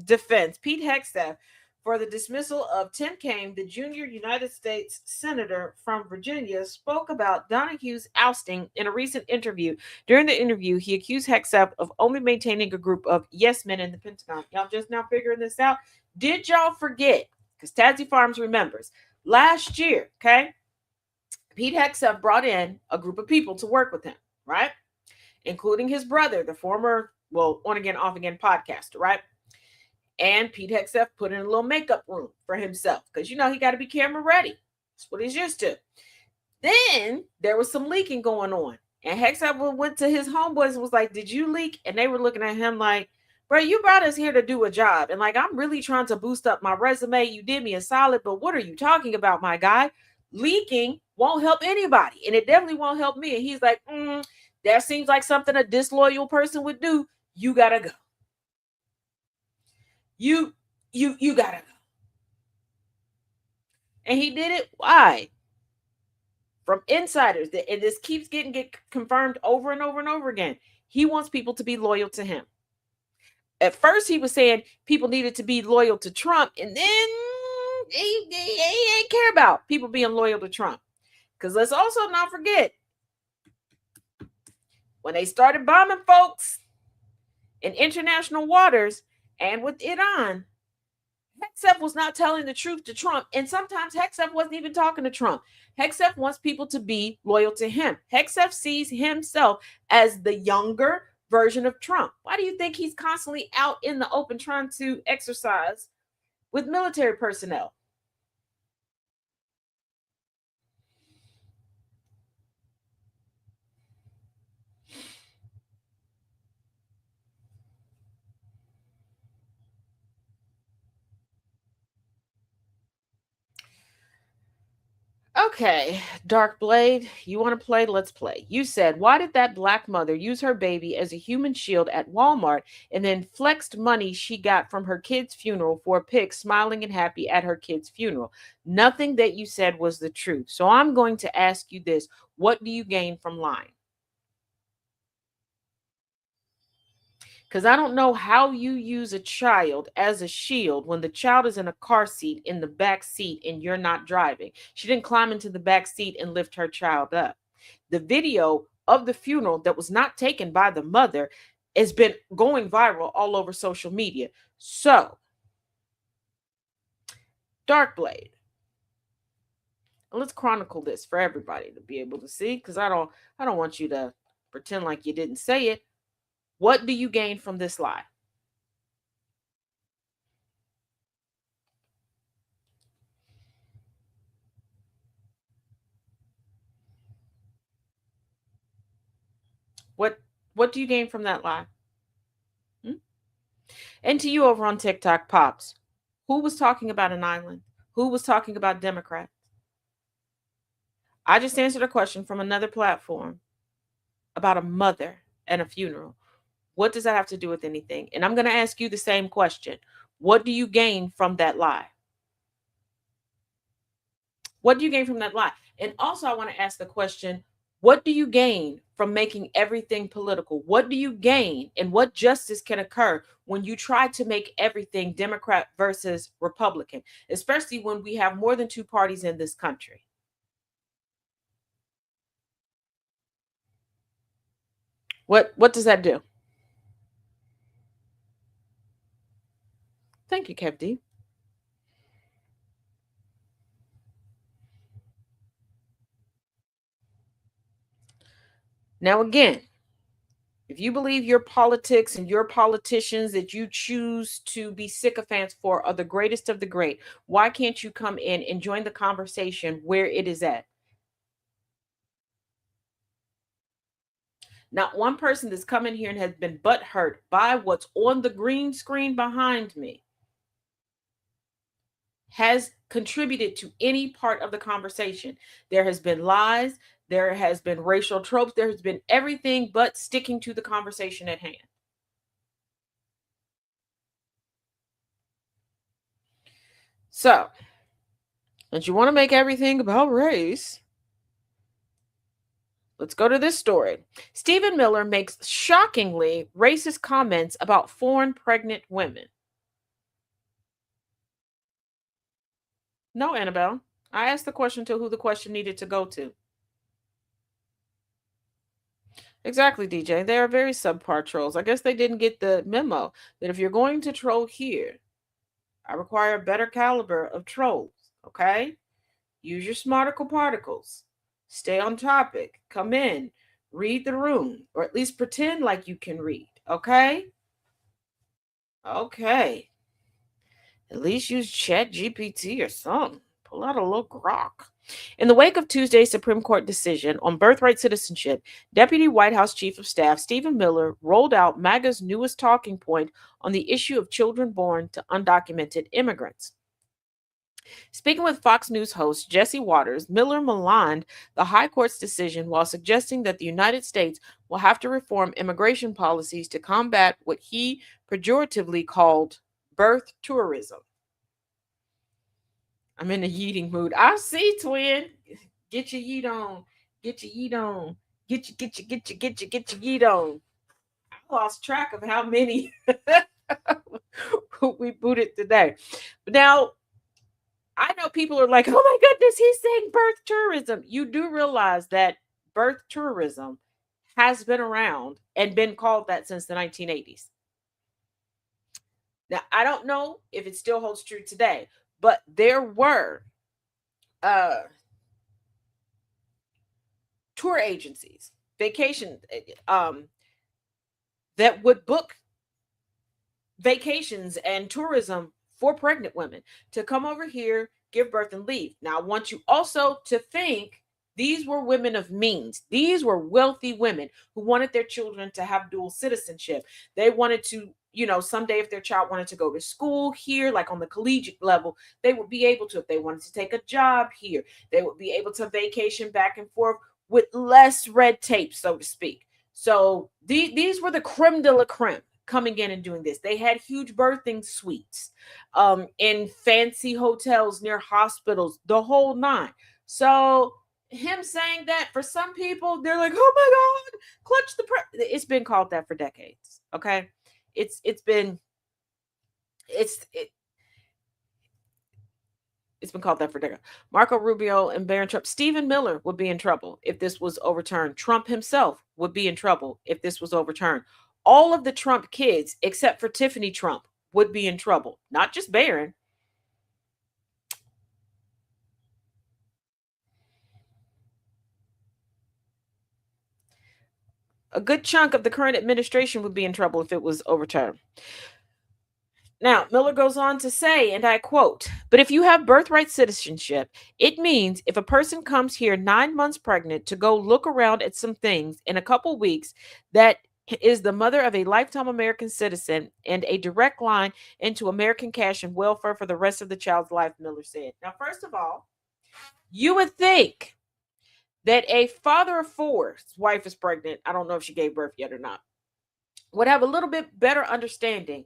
Speaker 3: Defense Pete Hegseth for the dismissal of Tim Kaine, the junior United States Senator from Virginia, spoke about Donahue's ousting in a recent interview. During the interview, he accused Hegseth of only maintaining a group of yes men in the Pentagon. Y'all just now figuring this out? Did y'all forget? Because Tadsy Farms remembers. Last year, okay, Pete Hegseth brought in a group of people to work with him, right? Including his brother, the former, on again, off again podcaster, right? And Pete Hegseth put in a little makeup room for himself because, he got to be camera ready. That's what he's used to. Then there was some leaking going on. And Hegseth went to his homeboys and was like, did you leak? And they were looking at him like, bro, you brought us here to do a job. And like, I'm really trying to boost up my resume. You did me a solid, but what are you talking about, my guy? Leaking won't help anybody. And it definitely won't help me. And he's like, that seems like something a disloyal person would do. You gotta go. You gotta go. And he did it. Why? From insiders. And this keeps get confirmed over and over and over again. He wants people to be loyal to him. At first, he was saying people needed to be loyal to Trump, and then he ain't care about people being loyal to Trump. Because let's also not forget, when they started bombing folks in international waters and with Iran, Hegseth was not telling the truth to Trump. And sometimes Hegseth wasn't even talking to Trump. Hegseth wants people to be loyal to him. Hegseth sees himself as the younger version of Trump. Why do you think he's constantly out in the open trying to exercise with military personnel? Okay, Dark Blade, you want to play? Let's play. You said, why did that black mother use her baby as a human shield at Walmart and then flexed money she got from her kid's funeral for a pic smiling and happy at her kid's funeral? Nothing that you said was the truth. So I'm going to ask you this. What do you gain from lying? Because I don't know how you use a child as a shield when the child is in a car seat in the back seat and you're not driving. She didn't climb into the back seat and lift her child up. The video of the funeral that was not taken by the mother has been going viral all over social media. So, Darkblade, let's chronicle this for everybody to be able to see, because I don't want you to pretend like you didn't say it. What do you gain from this lie? What do you gain from that lie? And to you over on TikTok, Pops, who was talking about an island? Who was talking about Democrats? I just answered a question from another platform about a mother and a funeral. What does that have to do with anything? And I'm going to ask you the same question. What do you gain from that lie? What do you gain from that lie? And also, I want to ask the question, what do you gain from making everything political? What do you gain and what justice can occur when you try to make everything Democrat versus Republican, especially when we have more than two parties in this country? What does that do? Thank you, Kev D. Now, again, If you believe your politics and your politicians that you choose to be sycophants for are the greatest of the great, why can't you come in and join the conversation where it is at? Not one person that's come in here and has been butthurt by what's on the green screen behind me has contributed to any part of the conversation. There has been lies, there has been racial tropes, there has been everything but sticking to the conversation at hand. So, since you want to make everything about race, let's go to this story. Stephen Miller makes shockingly racist comments about foreign pregnant women. No, Annabelle. I asked the question to who the question needed to go to. Exactly, DJ. They are very subpar trolls. I guess they didn't get the memo that if you're going to troll here, I require a better caliber of trolls. Okay? Use your smarticle particles. Stay on topic. Come in. Read the room. Or at least pretend like you can read. Okay? Okay. At least use Chat GPT or something. Pull out a little grok. In the wake of Tuesday's Supreme Court decision on birthright citizenship, Deputy White House Chief of Staff Stephen Miller rolled out MAGA's newest talking point on the issue of children born to undocumented immigrants. Speaking with Fox News host Jesse Waters, Miller maligned the High Court's decision while suggesting that the United States will have to reform immigration policies to combat what he pejoratively called birth tourism. I'm in a yeeting mood. I see, twin. Get your yeet on. Get your yeet on. Get your yeet on. I lost track of how many we booted today. But now, I know people are like, oh my goodness, he's saying birth tourism. You do realize that birth tourism has been around and been called that since the 1980s. Now, I don't know if it still holds true today, but there were tour agencies, vacation, that would book vacations and tourism for pregnant women to come over here, give birth, and leave. Now, I want you also to think these were women of means. These were wealthy women who wanted their children to have dual citizenship. They wanted to, someday if their child wanted to go to school here, like on the collegiate level, they would be able to. If they wanted to take a job here, they would be able to vacation back and forth with less red tape, so to speak. So these were the creme de la creme coming in and doing this. They had huge birthing suites in fancy hotels near hospitals, the whole nine. So him saying that, for some people, they're like, oh my God, clutch the it's been called that for decades. Okay. It's been called that for decades. Marco Rubio and Barron Trump. Stephen Miller would be in trouble if this was overturned. Trump himself would be in trouble if this was overturned. All of the Trump kids, except for Tiffany Trump, would be in trouble. Not just Barron. A good chunk of the current administration would be in trouble if it was overturned. Now, Miller goes on to say, and I quote, but if you have birthright citizenship, it means if a person comes here 9 months pregnant to go look around at some things in a couple weeks, that is the mother of a lifetime American citizen and a direct line into American cash and welfare for the rest of the child's life, Miller said. Now, first of all, you would think that a father of four, his wife is pregnant, I don't know if she gave birth yet or not, would have a little bit better understanding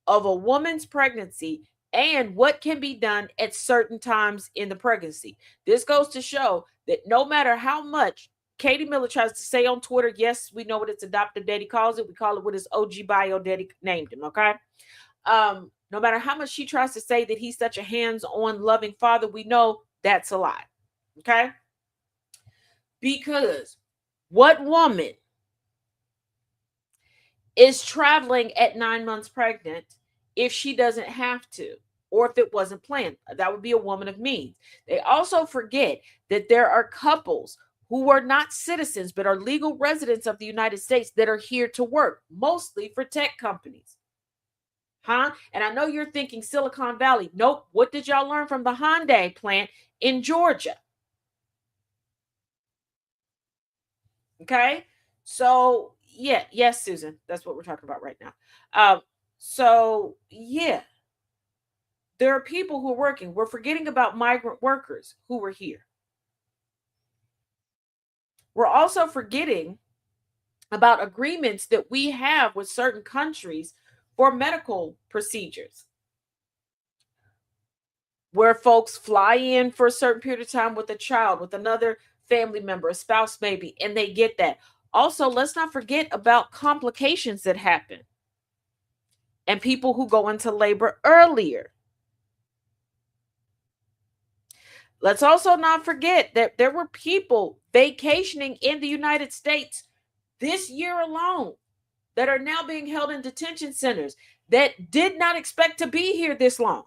Speaker 3: of a woman's pregnancy and what can be done at certain times in the pregnancy. This goes to show that no matter how much Katie Miller tries to say on Twitter, yes, we know what its adoptive daddy calls it. We call it what his OG bio daddy named him, okay? No matter how much she tries to say that he's such a hands-on loving father, we know that's a lie, okay? Because what woman is traveling at 9 months pregnant if she doesn't have to, or if it wasn't planned? That would be a woman of means. They also forget that there are couples who are not citizens but are legal residents of the United States that are here to work, mostly for tech companies. Huh? And I know you're thinking Silicon Valley. Nope. What did y'all learn from the Hyundai plant in Georgia? Okay. So, yeah, yes, Susan, that's what we're talking about right now. So, yeah, there are people who are working. We're forgetting about migrant workers who were here. We're also forgetting about agreements that we have with certain countries for medical procedures, where folks fly in for a certain period of time with a child, with another family member, a spouse maybe, and they get that. Also, let's not forget about complications that happen and people who go into labor earlier. Let's also not forget that there were people vacationing in the United States this year alone that are now being held in detention centers that did not expect to be here this long.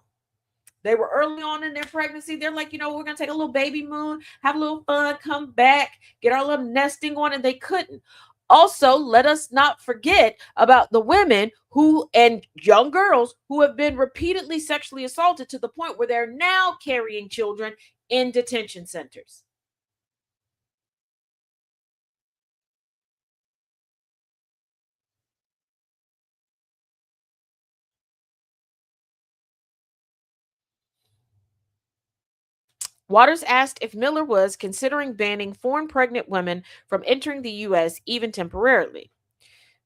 Speaker 3: They were early on in their pregnancy. They're like, we're going to take a little baby moon, have a little fun, come back, get our little nesting on, and they couldn't. Also, let us not forget about the women who and young girls who have been repeatedly sexually assaulted to the point where they're now carrying children in detention centers. Waters asked if Miller was considering banning foreign pregnant women from entering the U.S. even temporarily.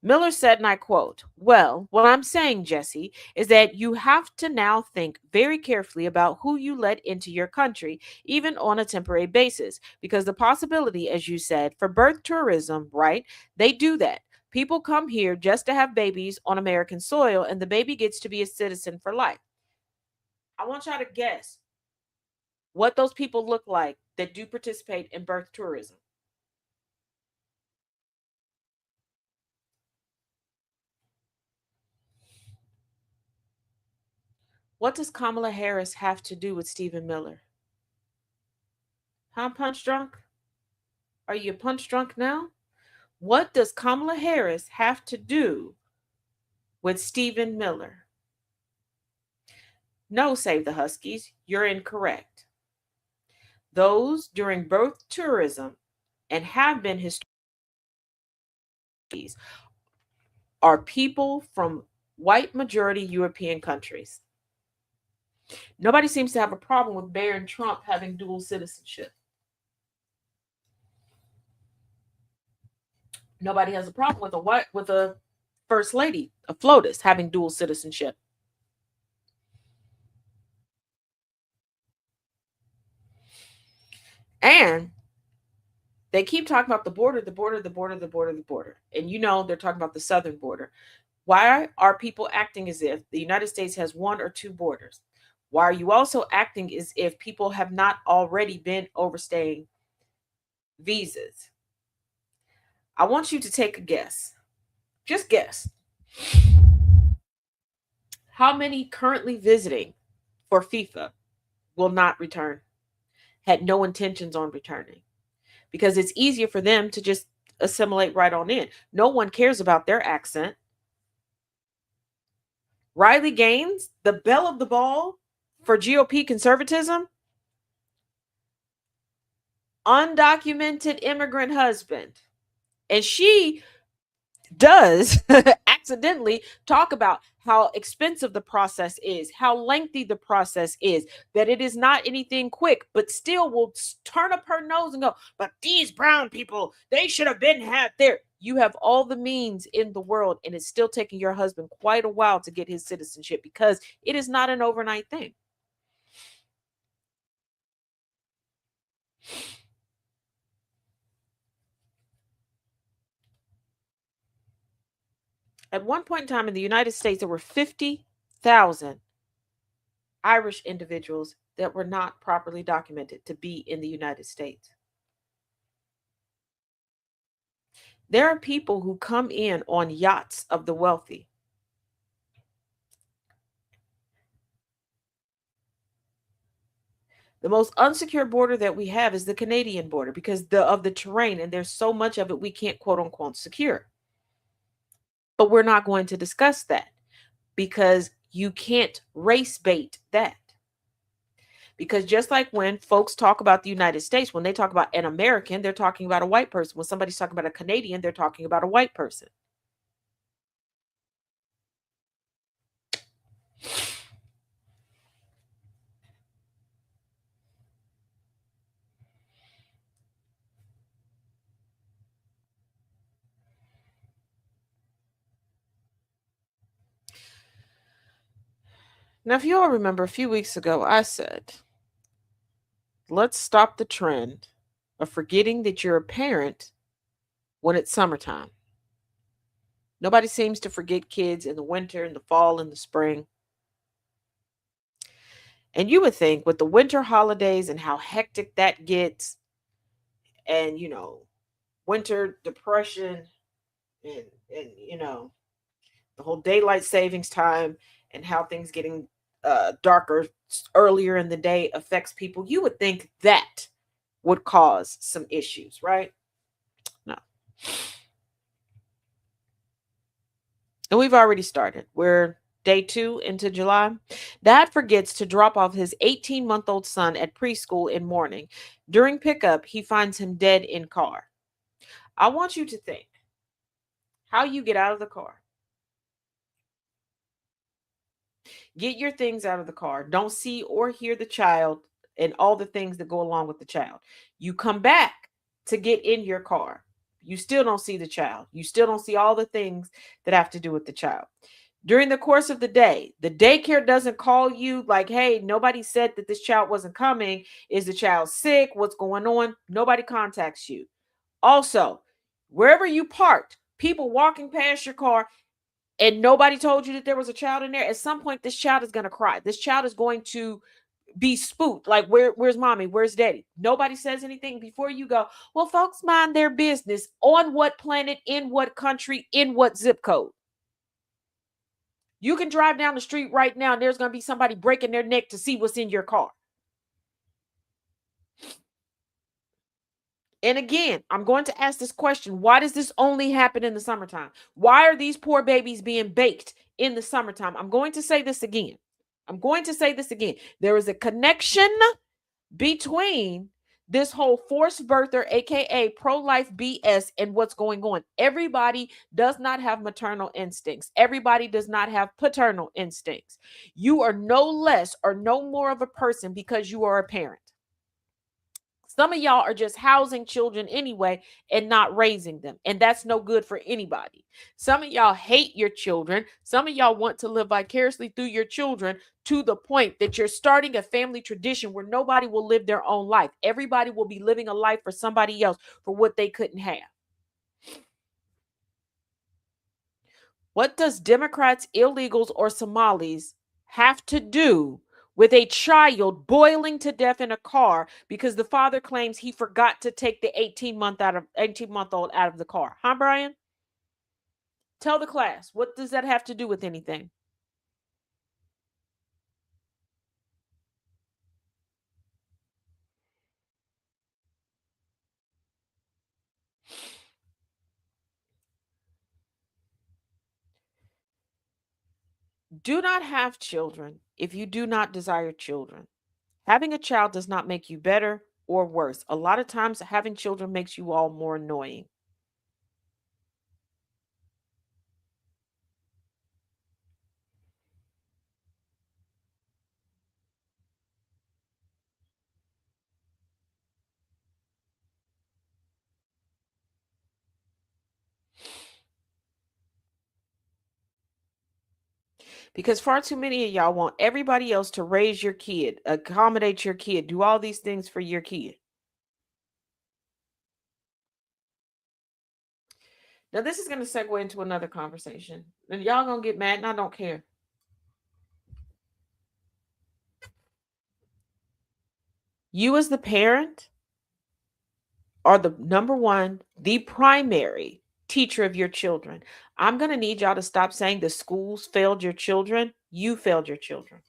Speaker 3: Miller said, and I quote, "Well, what I'm saying, Jesse, is that you have to now think very carefully about who you let into your country, even on a temporary basis, because the possibility, as you said, for birth tourism, right? They do that. People come here just to have babies on American soil, and the baby gets to be a citizen for life." I want y'all to guess what those people look like that do participate in birth tourism. What does Kamala Harris have to do with Stephen Miller? Huh, punch drunk? Are you punch drunk now? What does Kamala Harris have to do with Stephen Miller? No, Save the Huskies, you're incorrect. Those during birth tourism and have been historians are people from white majority European countries. Nobody seems to have a problem with Barron Trump having dual citizenship. Nobody has a problem with a first lady, a FLOTUS, having dual citizenship. And they keep talking about the border, the border, the border, the border, the border. And they're talking about the southern border. Why are people acting as if the United States has one or two borders? Why are you also acting as if people have not already been overstaying visas? I want you to take a guess. Just guess. How many currently visiting for FIFA will not return? Had no intentions on returning because it's easier for them to just assimilate right on in. No one cares about their accent. Riley Gaines, the belle of the ball for GOP conservatism, undocumented immigrant husband. And she does accidentally talk about how expensive the process is, how lengthy the process is, that it is not anything quick, but still will turn up her nose and go, but these brown people, they should have been had there. You have all the means in the world, and it's still taking your husband quite a while to get his citizenship because it is not an overnight thing. At one point in time in the United States, there were 50,000 Irish individuals that were not properly documented to be in the United States. There are people who come in on yachts of the wealthy. The most unsecure border that we have is the Canadian border because of the terrain, and there's so much of it we can't quote unquote secure. But we're not going to discuss that because you can't race bait that. Because just like when folks talk about the United States, when they talk about an American, they're talking about a white person. When somebody's talking about a Canadian, they're talking about a white person. Now, if you all remember a few weeks ago, I said, let's stop the trend of forgetting that you're a parent when it's summertime. Nobody seems to forget kids in the winter, in the fall, in the spring. And you would think with the winter holidays and how hectic that gets, and winter depression, and the whole daylight savings time and how things getting darker earlier in the day affects people, you would think that would cause some issues, right? No. And we've already started. We're day 2 into July. Dad forgets to drop off his 18-month-old son at preschool in morning. During pickup, he finds him dead in car. I want you to think how you get out of the car. Get your things out of the car. Don't see or hear the child and all the things that go along with the child. You come back to get in your car. You still don't see the child. You still don't see all the things that have to do with the child. During the course of the day, the daycare doesn't call you like, hey, nobody said that this child wasn't coming. Is the child sick? What's going on? Nobody contacts you. Also, wherever you parked, people walking past your car, and nobody told you that there was a child in there. At some point, this child is going to cry. This child is going to be spooked. Like, where's mommy? Where's daddy? Nobody says anything before you go, well, folks mind their business. On what planet, in what country, in what zip code? You can drive down the street right now and there's going to be somebody breaking their neck to see what's in your car. And again, I'm going to ask this question. Why does this only happen in the summertime? Why are these poor babies being baked in the summertime? I'm going to say this again. There is a connection between this whole forced birther, aka pro-life BS, and what's going on. Everybody does not have maternal instincts. Everybody does not have paternal instincts. You are no less or no more of a person because you are a parent. Some of y'all are just housing children anyway and not raising them. And that's no good for anybody. Some of y'all hate your children. Some of y'all want to live vicariously through your children to the point that you're starting a family tradition where nobody will live their own life. Everybody will be living a life for somebody else for what they couldn't have. What does Democrats, illegals, or Somalis have to do with a child boiling to death in a car because the father claims he forgot to take the 18-month-old out of the car? Huh, Brian? Tell the class, what does that have to do with anything? Do not have children if you do not desire children. Having a child does not make you better or worse. A lot of times, having children makes you all more annoying. Because far too many of y'all want everybody else to raise your kid, accommodate your kid, do all these things for your kid. Now, this is going to segue into another conversation. And y'all going to get mad, and I don't care. You, as the parent, are the number one, the primary teacher of your children. I'm going to need y'all to stop saying the schools failed your children. You failed your children.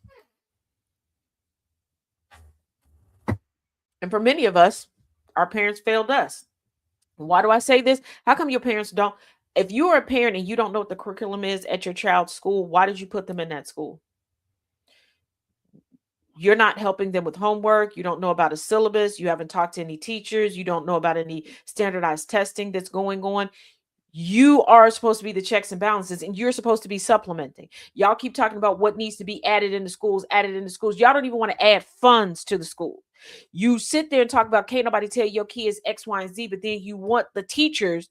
Speaker 3: And for many of us, our parents failed us. Why do I say this? How come your parents don't? If you're a parent and you don't know what the curriculum is at your child's school, why did you put them in that school? You're not helping them with homework. You don't know about a syllabus. You haven't talked to any teachers. You don't know about any standardized testing that's going on. You are supposed to be the checks and balances, and you're supposed to be supplementing. Y'all keep talking about what needs to be added into schools, added into schools. Y'all don't even want to add funds to the school. You sit there and talk about can't nobody tell your kids X, Y, and Z, but then you want the teachers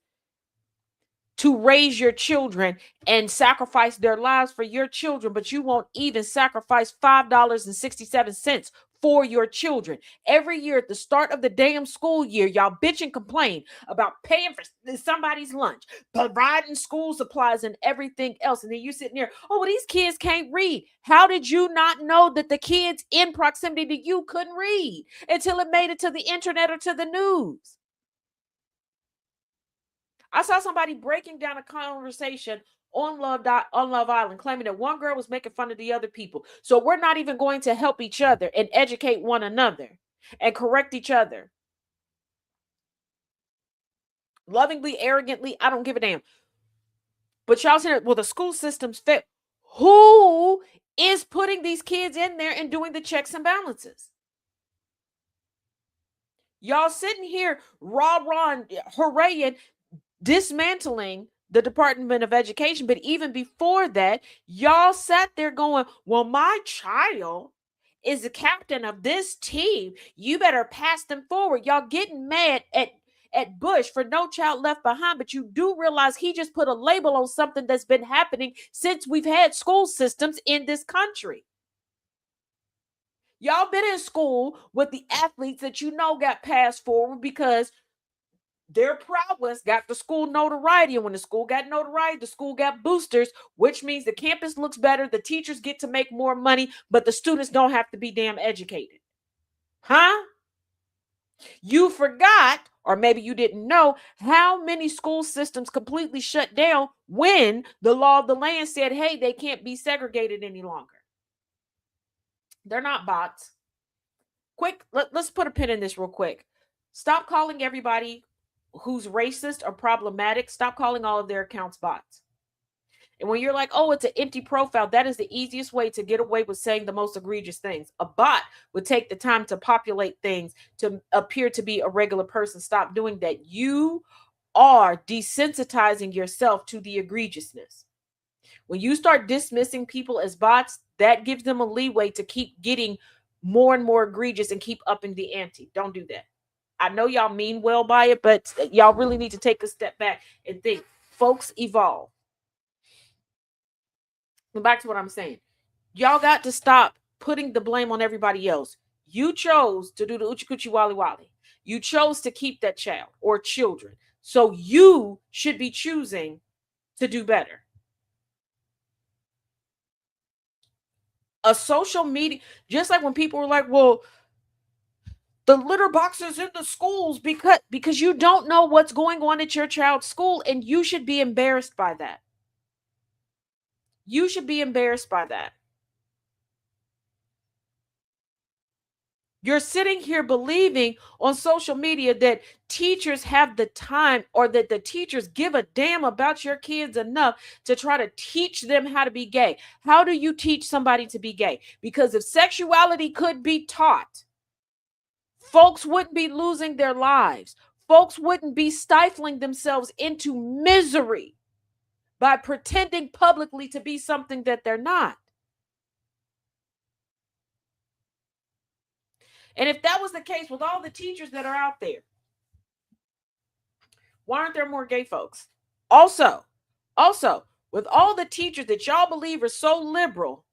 Speaker 3: to raise your children and sacrifice their lives for your children, but you won't even sacrifice $5.67 for your children. Every year at the start of the damn school year, y'all bitch and complain about paying for somebody's lunch, providing school supplies and everything else. And then you sitting there, oh, well, these kids can't read. How did you not know that the kids in proximity to you couldn't read until it made it to the internet or to the news? I saw somebody breaking down a conversation on Love Island, claiming that one girl was making fun of the other people. So we're not even going to help each other and educate one another and correct each other. Lovingly, arrogantly, I don't give a damn. But y'all saying, well, the school system's fit. Who is putting these kids in there and doing the checks and balances? Y'all sitting here rah and hooraying, dismantling the Department of Education. But even before that, y'all sat there going, well, my child is the captain of this team. You better pass them forward. Y'all getting mad at Bush for No Child Left Behind, but you do realize he just put a label on something that's been happening since we've had school systems in this country. Y'all been in school with the athletes that you know got passed forward because their prowess got the school notoriety. And when the school got notoriety, the school got boosters, which means the campus looks better. The teachers get to make more money, but the students don't have to be damn educated. Huh? You forgot, or maybe you didn't know, how many school systems completely shut down when the law of the land said, hey, they can't be segregated any longer. They're not bots. Quick, let's put a pin in this real quick. Stop calling everybody who's racist or problematic. Stop calling all of their accounts bots. And when you're like, oh, it's an empty profile, that is the easiest way to get away with saying the most egregious things. A bot would take the time to populate things to appear to be a regular person. Stop doing that. You are desensitizing yourself to the egregiousness. When you start dismissing people as bots, that gives them a leeway to keep getting more and more egregious and keep upping the ante. Don't do that. I know y'all mean well by it, but y'all really need to take a step back and think. Folks evolve. And back to what I'm saying. Y'all got to stop putting the blame on everybody else. You chose to do the Uchi Kuchi Wally Wally. You chose to keep that child or children. So you should be choosing to do better. A social media, just like when people were like, well, the litter boxes in the schools because you don't know what's going on at your child's school, and you should be embarrassed by that. You should be embarrassed by that. You're sitting here believing on social media that teachers have the time or that the teachers give a damn about your kids enough to try to teach them how to be gay. How do you teach somebody to be gay? Because if sexuality could be taught, folks wouldn't be losing their lives. Folks wouldn't be stifling themselves into misery by pretending publicly to be something that they're not. And if that was the case with all the teachers that are out there, why aren't there more gay folks? Also, with all the teachers that y'all believe are so liberal,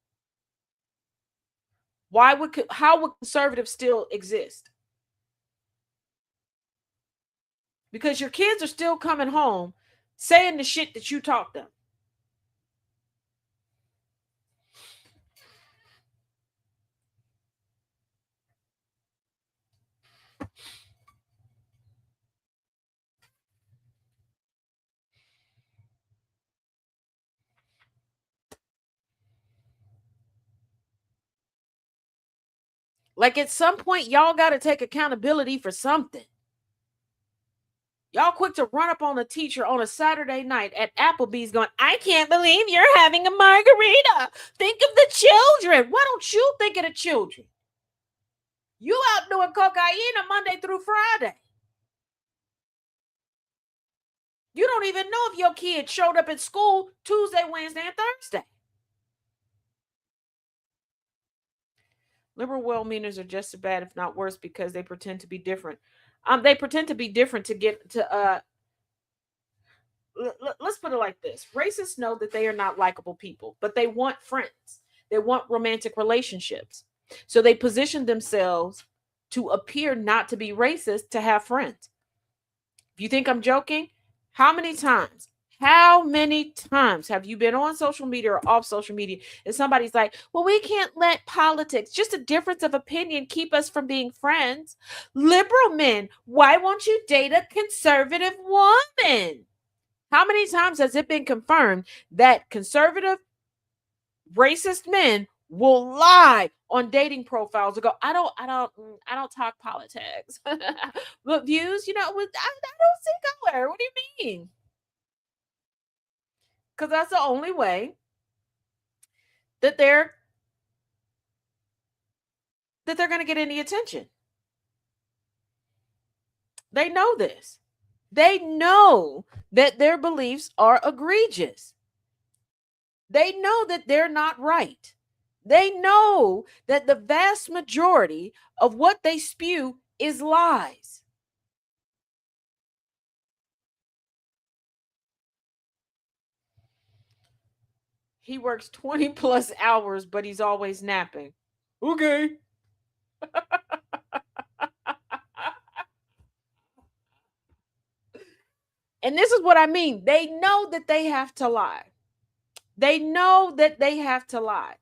Speaker 3: how would conservatives still exist? Because your kids are still coming home saying the shit that you taught them. Like at some point, y'all got to take accountability for something. Y'all quick to run up on a teacher on a Saturday night at Applebee's going, I can't believe you're having a margarita. Think of the children. Why don't you think of the children? You out doing cocaine on Monday through Friday. You don't even know if your kid showed up at school Tuesday, Wednesday, and Thursday. Liberal well-meaners are just as bad, if not worse, because they pretend to be different. They pretend to be different to get to let's put it like this. Racists know that they are not likable people, but they want friends. They want romantic relationships. So they position themselves to appear not to be racist to have friends. If you think I'm joking, how many times have you been on social media or off social media and somebody's like, well, we can't let politics, just a difference of opinion, keep us from being friends? Liberal men, why won't you date a conservative woman? How many times has it been confirmed that conservative, racist men will lie on dating profiles and go, I don't talk politics. But views, I don't see color. What do you mean? Because that's the only way that they're going to get any attention. They know this. They know that their beliefs are egregious. They know that they're not right. They know that the vast majority of what they spew is lies. He works 20 plus hours, but he's always napping. Okay. And this is what I mean. They know that they have to lie. They know that they have to lie.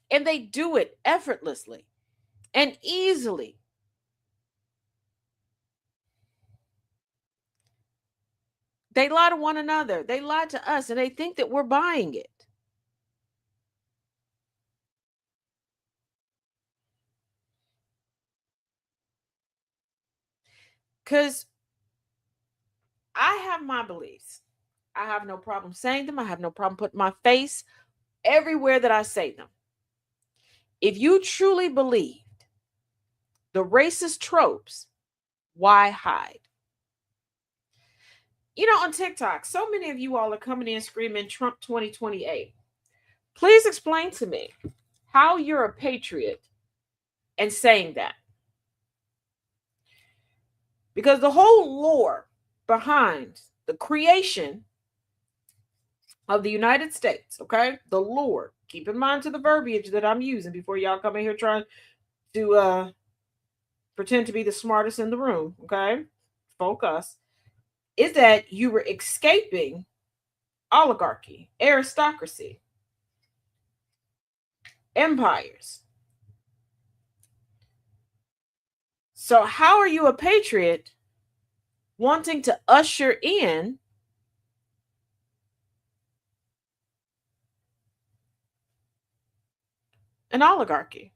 Speaker 3: And they do it effortlessly and easily. They lie to one another. They lie to us, and they think that we're buying it. Because I have my beliefs. I have no problem saying them. I have no problem putting my face everywhere that I say them. If you truly believed the racist tropes, why hide? On TikTok, so many of you all are coming in screaming Trump 2028. Please explain to me how you're a patriot and saying that. Because the whole lore behind the creation of the United States, okay? The lore. Keep in mind to the verbiage that I'm using before y'all come in here trying to pretend to be the smartest in the room, okay? Focus. Is that you were escaping oligarchy, aristocracy, empires. So how are you a patriot wanting to usher in an oligarchy?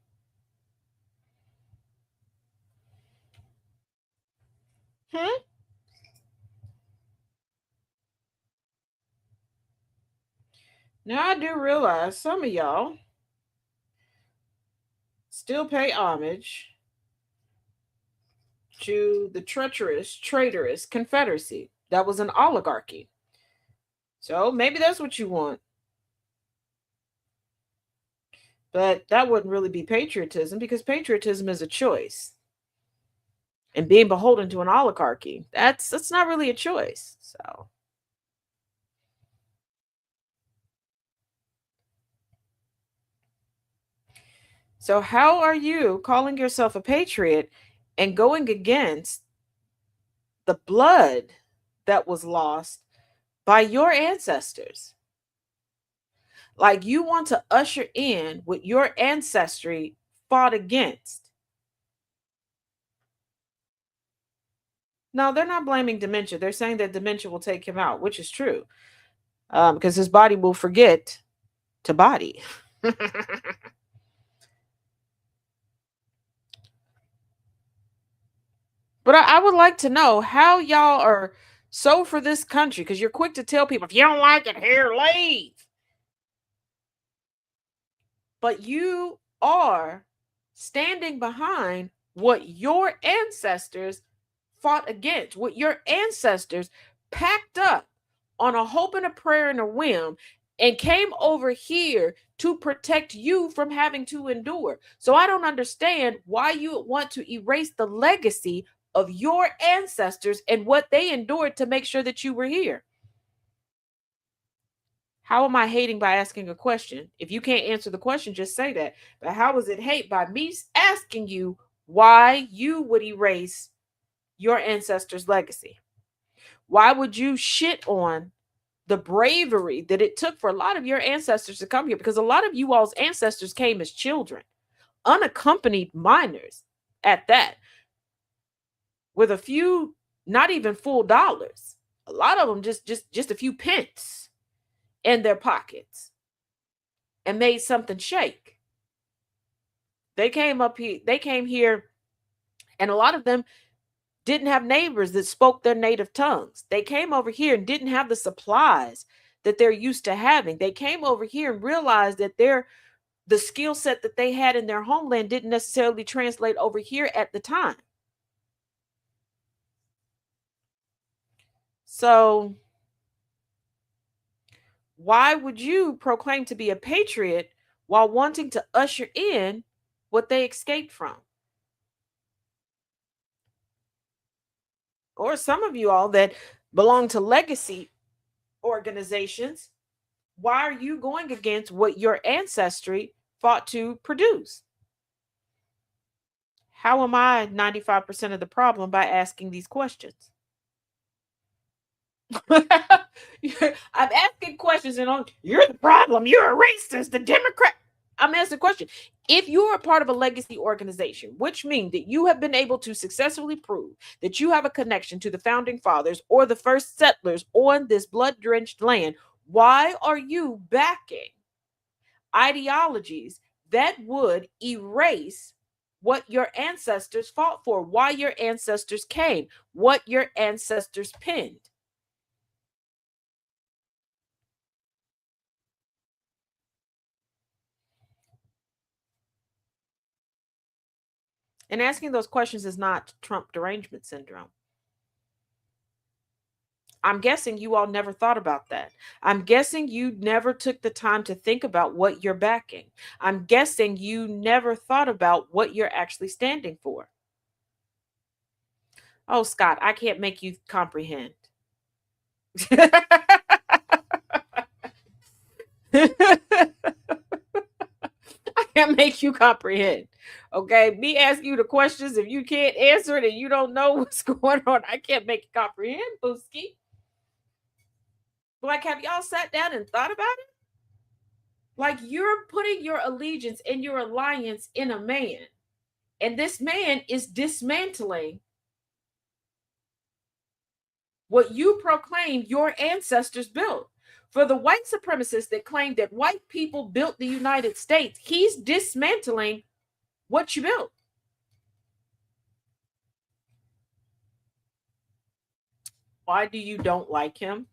Speaker 3: Now, I do realize some of y'all still pay homage to the traitorous Confederacy. That was an oligarchy. So maybe that's what you want. But that wouldn't really be patriotism, because patriotism is a choice. And being beholden to an oligarchy, that's not really a choice. So how are you calling yourself a patriot and going against the blood that was lost by your ancestors? Like, you want to usher in what your ancestry fought against. No, they're not blaming dementia. They're saying that dementia will take him out, which is true, because his body will forget to body. But I would like to know how y'all are so for this country, because you're quick to tell people, if you don't like it here, leave. But you are standing behind what your ancestors fought against, what your ancestors packed up on a hope and a prayer and a whim and came over here to protect you from having to endure. So I don't understand why you want to erase the legacy of your ancestors and what they endured to make sure that you were here. How am I hating by asking a question? If you can't answer the question, just say that. But how is it hate by me asking you why you would erase your ancestors' legacy? Why would you shit on the bravery that it took for a lot of your ancestors to come here? Because a lot of you all's ancestors came as children, unaccompanied minors at that, with a few, not even full dollars. A lot of them just a few pence in their pockets and made something shake. They came here, and a lot of them didn't have neighbors that spoke their native tongues. They came over here and didn't have the supplies that they're used to having. They came over here and realized that the skill set that they had in their homeland didn't necessarily translate over here at the time. So why would you proclaim to be a patriot while wanting to usher in what they escaped from? Or some of you all that belong to legacy organizations, why are you going against what your ancestry fought to produce? How am I 95% of the problem by asking these questions? I'm asking questions and you're the problem. You're a racist, the Democrat. I'm asking a question. If you're a part of a legacy organization, which means that you have been able to successfully prove that you have a connection to the founding fathers or the first settlers on this blood-drenched land, why are you backing ideologies that would erase what your ancestors fought for, why your ancestors came, what your ancestors penned? And asking those questions is not Trump derangement syndrome. I'm guessing you all never thought about that. I'm guessing you never took the time to think about what you're backing. I'm guessing you never thought about what you're actually standing for. Oh, Scott, I can't make you comprehend. I can't make you comprehend. Okay, me ask you the questions. If you can't answer it and you don't know what's going on, I can't make you comprehend, Booski. Like, have y'all sat down and thought about it? Like, you're putting your allegiance and your alliance in a man, and this man is dismantling what you proclaim your ancestors built. For the white supremacists that claim that white people built the United States, he's dismantling what you built. Why do you don't like him?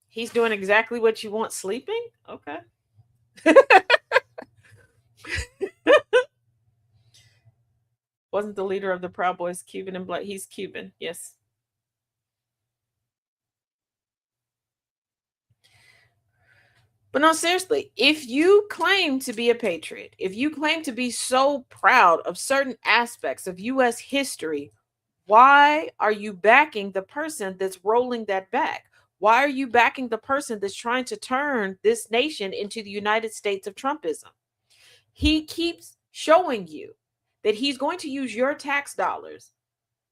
Speaker 3: He's doing exactly what you want, sleeping? Okay. Wasn't the leader of the Proud Boys Cuban and black? He's Cuban, yes. But no, seriously, if you claim to be a patriot, if you claim to be so proud of certain aspects of U.S. history, why are you backing the person that's rolling that back? Why are you backing the person that's trying to turn this nation into the United States of Trumpism? He keeps showing you that he's going to use your tax dollars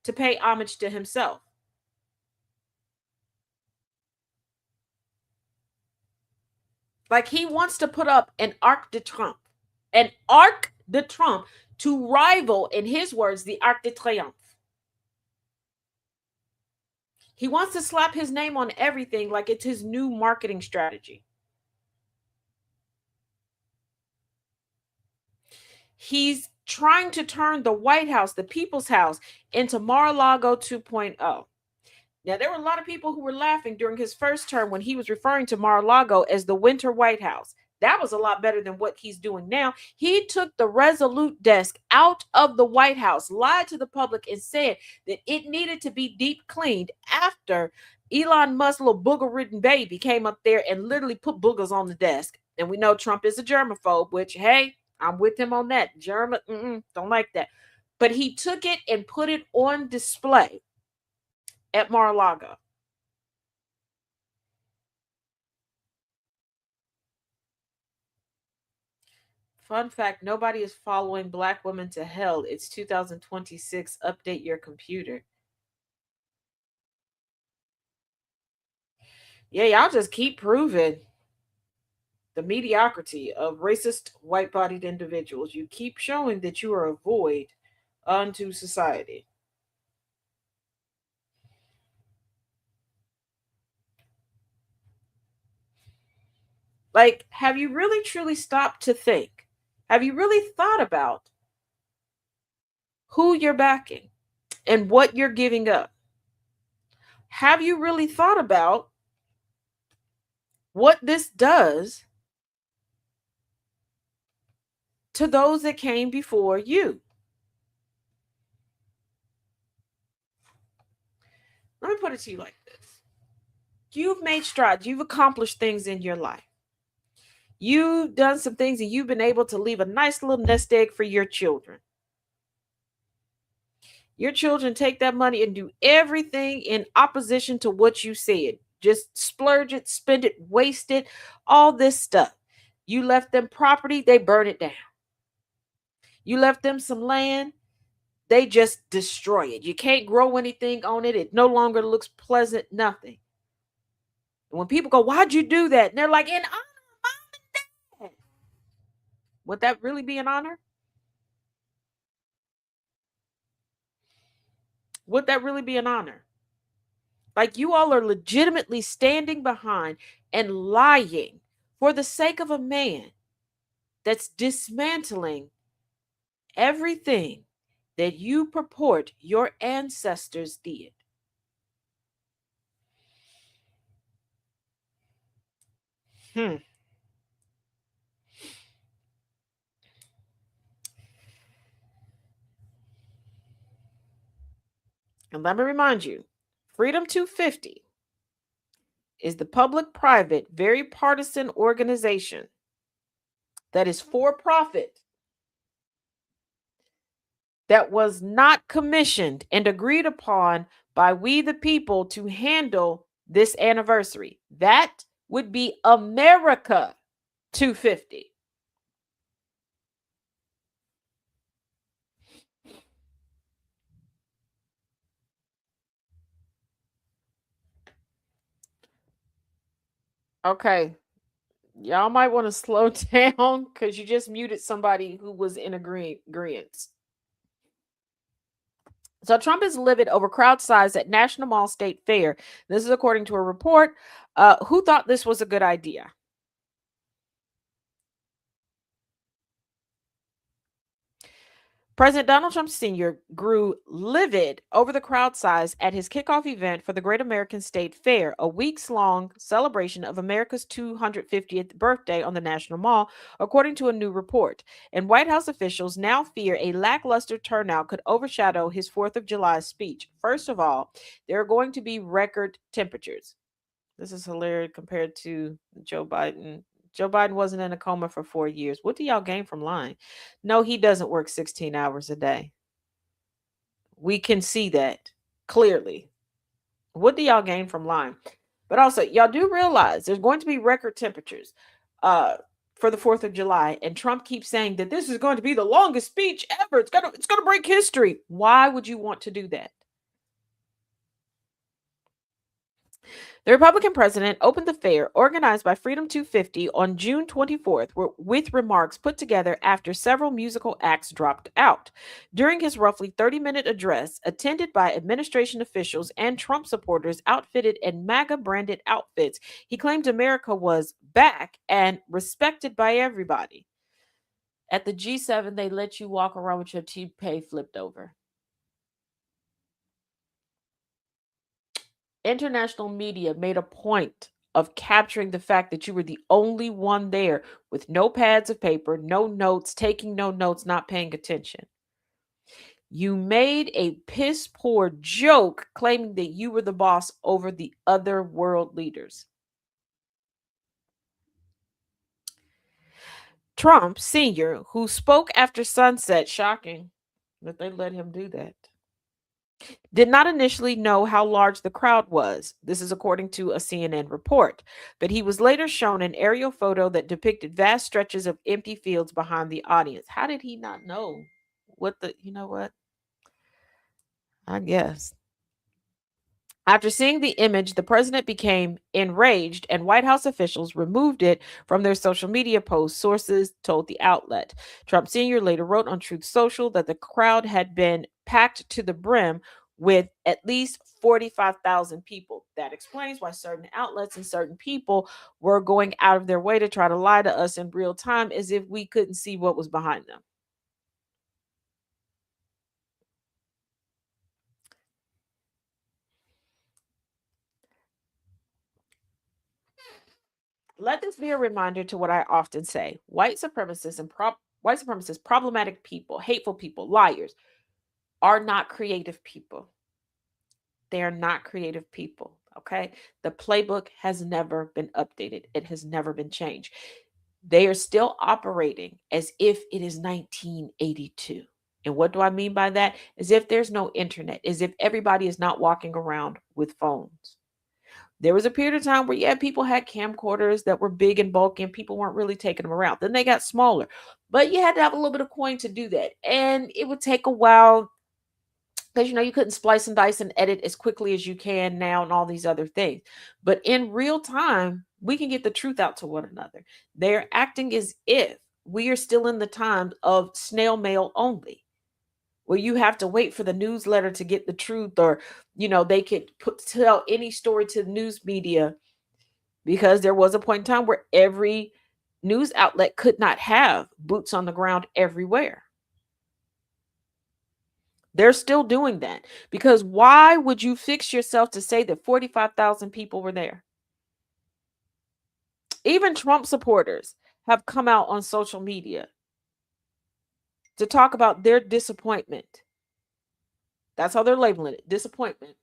Speaker 3: to pay homage to himself. Like, he wants to put up an Arc de Triomphe to rival, in his words, the Arc de Triomphe. He wants to slap his name on everything like it's his new marketing strategy. He's trying to turn the White House, the people's house, into Mar-a-Lago 2.0. Now, there were a lot of people who were laughing during his first term when he was referring to Mar-a-Lago as the Winter White House. That was a lot better than what he's doing now. He took the Resolute desk out of the White House, lied to the public, and said that it needed to be deep cleaned after Elon Musk's little booger-ridden baby came up there and literally put boogers on the desk. And we know Trump is a germaphobe, which, hey, I'm with him on that. Don't like that. But he took it and put it on display at Mar-a-Lago. Fun fact, nobody is following Black women to hell. It's 2026. Update your computer. Yeah, y'all just keep proving the mediocrity of racist white-bodied individuals. You keep showing that you are a void unto society. Like, have you really truly stopped to think? Have you really thought about who you're backing and what you're giving up? Have you really thought about what this does to those that came before you? Let me put it to you like this. You've made strides. You've accomplished things in your life. You've done some things and you've been able to leave a nice little nest egg for your children. Your children take that money and do everything in opposition to what you said. Just splurge it, spend it, waste it, all this stuff. You left them property, they burn it down. You left them some land, they just destroy it. You can't grow anything on it. It no longer looks pleasant, nothing. And when people go, why'd you do that? And they're like, in honor of mom and dad. Would that really be an honor? Would that really be an honor? Like, you all are legitimately standing behind and lying for the sake of a man that's dismantling everything that you purport your ancestors did. And let me remind you, Freedom 250 is the public-private, very partisan organization that is for profit, that was not commissioned and agreed upon by we the people to handle this anniversary. That would be America 250. Okay. Y'all might want to slow down because you just muted somebody who was in agreement. So Trump is livid over crowd size at National Mall State Fair. This is according to a report. Who thought this was a good idea? President Donald Trump Sr. grew livid over the crowd size at his kickoff event for the Great American State Fair, a weeks-long celebration of America's 250th birthday on the National Mall, according to a new report. And White House officials now fear a lackluster turnout could overshadow his 4th of July speech. First of all, there are going to be record temperatures. This is hilarious compared to Joe Biden. Joe Biden wasn't in a coma for 4 years. What do y'all gain from lying? No, he doesn't work 16 hours a day. We can see that clearly. What do y'all gain from lying? But also, y'all do realize there's going to be record temperatures for the 4th of July, and Trump keeps saying that this is going to be the longest speech ever. It's gonna break history. Why would you want to do that? The Republican president opened the fair, organized by Freedom 250, on June 24th, with remarks put together after several musical acts dropped out. During his roughly 30-minute address, attended by administration officials and Trump supporters outfitted in MAGA-branded outfits, he claimed America was back and respected by everybody. At the G7, they let you walk around with your toupee flipped over. International media made a point of capturing the fact that you were the only one there with no pads of paper, no notes, taking no notes, not paying attention. You made a piss poor joke claiming that you were the boss over the other world leaders. Trump Sr., who spoke after sunset, shocking that they let him do that, did not initially know how large the crowd was. This is according to a CNN report. But he was later shown an aerial photo that depicted vast stretches of empty fields behind the audience. How did he not know you know what? I guess. After seeing the image, the president became enraged, and White House officials removed it from their social media posts, sources told the outlet. Trump Sr. later wrote on Truth Social that the crowd had been packed to the brim with at least 45,000 people. That explains why certain outlets and certain people were going out of their way to try to lie to us in real time as if we couldn't see what was behind them. Let this be a reminder to what I often say. White supremacists, problematic people, hateful people, liars are not creative people. They are not creative people. Okay. The playbook has never been updated. It has never been changed. They are still operating as if it is 1982. And what do I mean by that? As if there's no internet, as if everybody is not walking around with phones. There was a period of time where, yeah, people had camcorders that were big and bulky and people weren't really taking them around. Then they got smaller, but you had to have a little bit of coin to do that. And it would take a while because, you couldn't splice and dice and edit as quickly as you can now and all these other things. But in real time, we can get the truth out to one another. They're acting as if we are still in the time of snail mail only, where you have to wait for the newsletter to get the truth, or they could tell any story to the news media, because there was a point in time where every news outlet could not have boots on the ground everywhere. They're still doing that, because why would you fix yourself to say that 45,000 people were there? Even Trump supporters have come out on social media to talk about their disappointment. That's how they're labeling it, disappointment,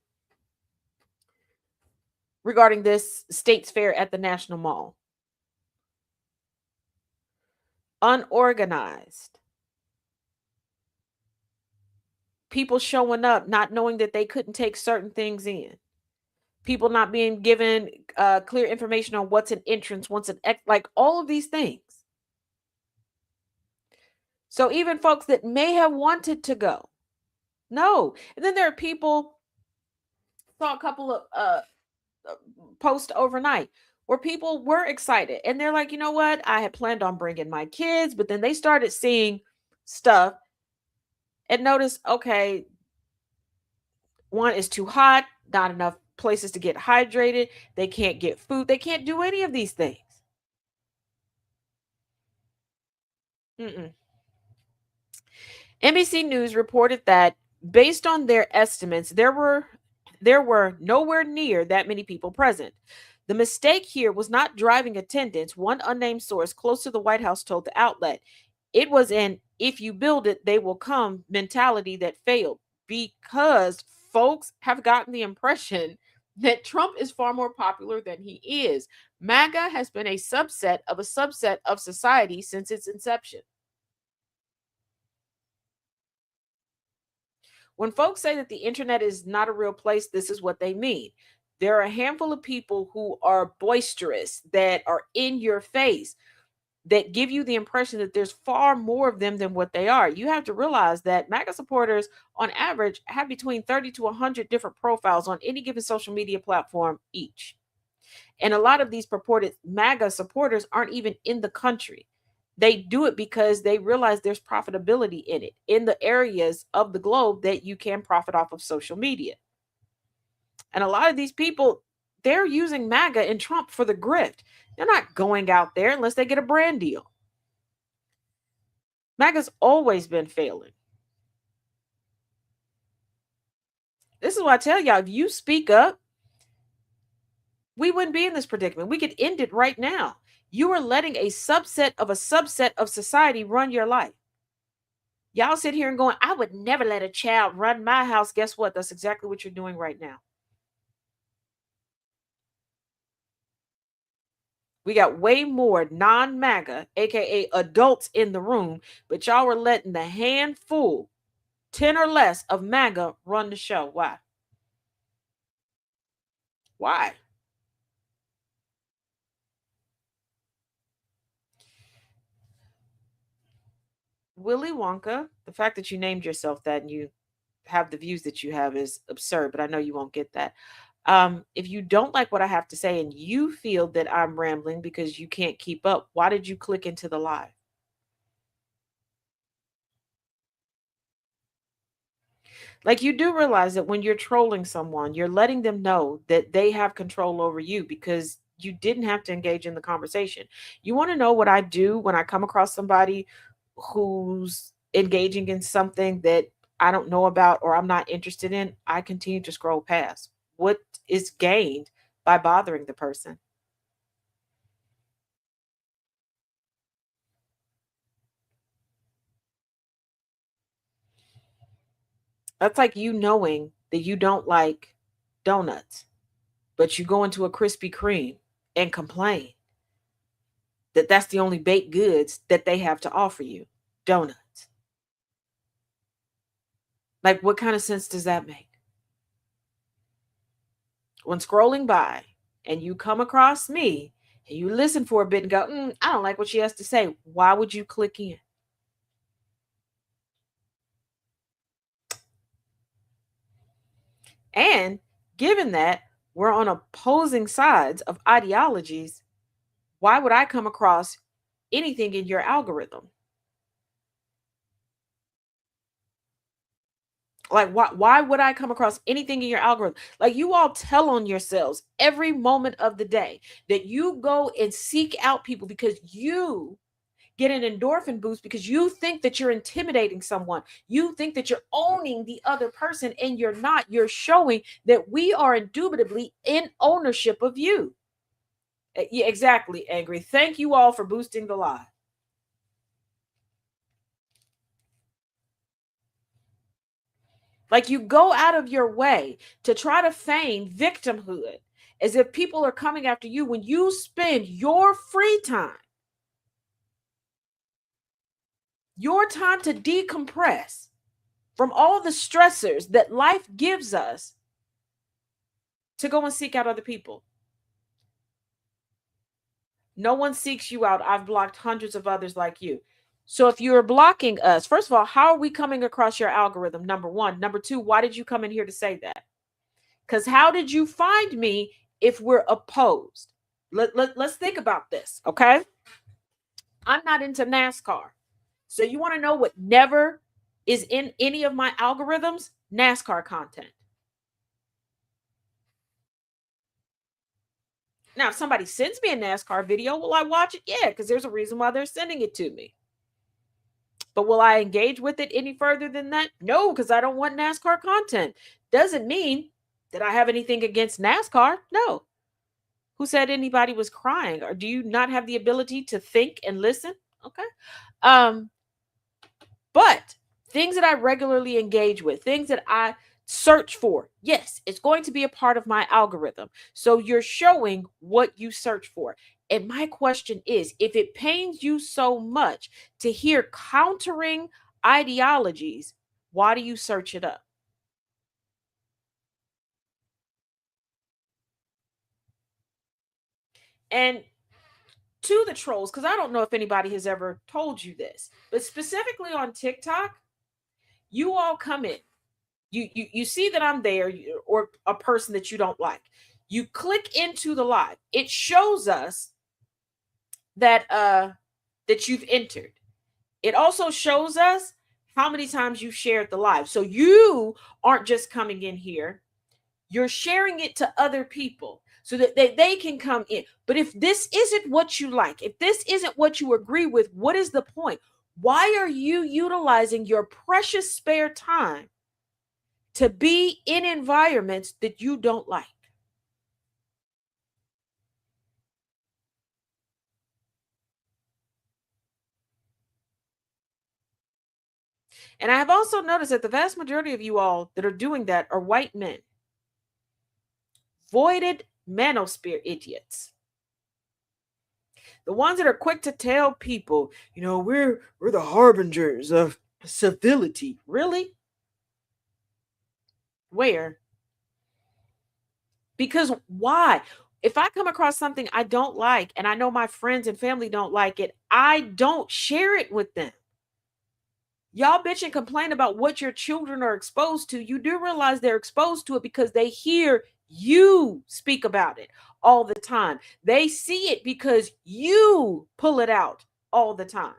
Speaker 3: regarding this States Fair at the National Mall. Unorganized. People showing up not knowing that they couldn't take certain things in. People not being given clear information on what's an entrance, what's an like all of these things. So even folks that may have wanted to go, no. And then there are people, saw a couple of posts overnight where people were excited and they're like, you know what? I had planned on bringing my kids, but then they started seeing stuff and noticed, okay, one is too hot, not enough places to get hydrated. They can't get food. They can't do any of these things. Mm-mm. NBC News reported that based on their estimates, there were nowhere near that many people present. The mistake here was not driving attendance, one unnamed source close to the White House told the outlet. It was an if you build it, they will come mentality that failed, because folks have gotten the impression that Trump is far more popular than he is. MAGA has been a subset of society since its inception. When folks say that the internet is not a real place, this is what they mean. There are a handful of people who are boisterous, that are in your face, that give you the impression that there's far more of them than what they are. You have to realize that MAGA supporters, on average, have between 30 to 100 different profiles on any given social media platform each. And a lot of these purported MAGA supporters aren't even in the country. They do it because they realize there's profitability in it, in the areas of the globe that you can profit off of social media. And a lot of these people, they're using MAGA and Trump for the grift. They're not going out there unless they get a brand deal. MAGA's always been failing. This is why I tell y'all, if you speak up, we wouldn't be in this predicament. We could end it right now. You are letting a subset of society run your life. Y'all sit here and going, I would never let a child run my house. Guess what? That's exactly what you're doing right now. We got way more non-MAGA, aka adults in the room, but y'all were letting the handful, 10 or less of MAGA run the show. Why? Why? Willy Wonka, the fact that you named yourself that and you have the views that you have is absurd, but I know you won't get that. If you don't like what I have to say and you feel that I'm rambling because you can't keep up, why did you click into the live? Like, you do realize that when you're trolling someone, you're letting them know that they have control over you because you didn't have to engage in the conversation. You want to know what I do when I come across somebody who's engaging in something that I don't know about or I'm not interested in? I continue to scroll past. What is gained by bothering the person? That's like you knowing that you don't like donuts, but you go into a Krispy Kreme and complain that that's the only baked goods that they have to offer you, donuts. Like, what kind of sense does that make? When scrolling by and you come across me and you listen for a bit and go, I don't like what she has to say, why would you click in? And given that we're on opposing sides of ideologies, why would I come across anything in your algorithm? Like, why would I come across anything in your algorithm? Like, you all tell on yourselves every moment of the day that you go and seek out people because you get an endorphin boost because you think that you're intimidating someone. You think that you're owning the other person, and you're not. You're showing that we are indubitably in ownership of you. Yeah, exactly, Angry. Thank you all for boosting the lie. Like, you go out of your way to try to feign victimhood as if people are coming after you when you spend your free time, your time to decompress from all the stressors that life gives us, to go and seek out other people. No one seeks you out. I've blocked hundreds of others like you. So if you're blocking us, first of all, how are we coming across your algorithm? Number one. Number two, why did you come in here to say that? Because how did you find me if we're opposed? Let's think about this, okay? I'm not into NASCAR. So you want to know what never is in any of my algorithms? NASCAR content. Now, if somebody sends me a NASCAR video, will I watch it? Yeah, because there's a reason why they're sending it to me. But will I engage with it any further than that? No, because I don't want NASCAR content. Doesn't mean that I have anything against NASCAR. No. Who said anybody was crying? Or do you not have the ability to think and listen? Okay. But things that I regularly engage with, things that I search for, yes, it's going to be a part of my algorithm. So you're showing what you search for. And my question is, if it pains you so much to hear countering ideologies, why do you search it up? And to the trolls, because I don't know if anybody has ever told you this, but specifically on TikTok, you all come in. You see that I'm there, or a person that you don't like. You click into the live. It shows us that that you've entered. It also shows us how many times you shared the live. So you aren't just coming in here, you're sharing it to other people so that they can come in. But if this isn't what you like, if this isn't what you agree with, what is the point? Why are you utilizing your precious spare time to be in environments that you don't like? And I have also noticed that the vast majority of you all that are doing that are white men. Voided manosphere idiots. The ones that are quick to tell people, we're the harbingers of civility. Really? Where? Because why? If I come across something I don't like and I know my friends and family don't like it, I don't share it with them. Y'all bitch and complain about what your children are exposed to. You do realize they're exposed to it because they hear you speak about it all the time. They see it because you pull it out all the time.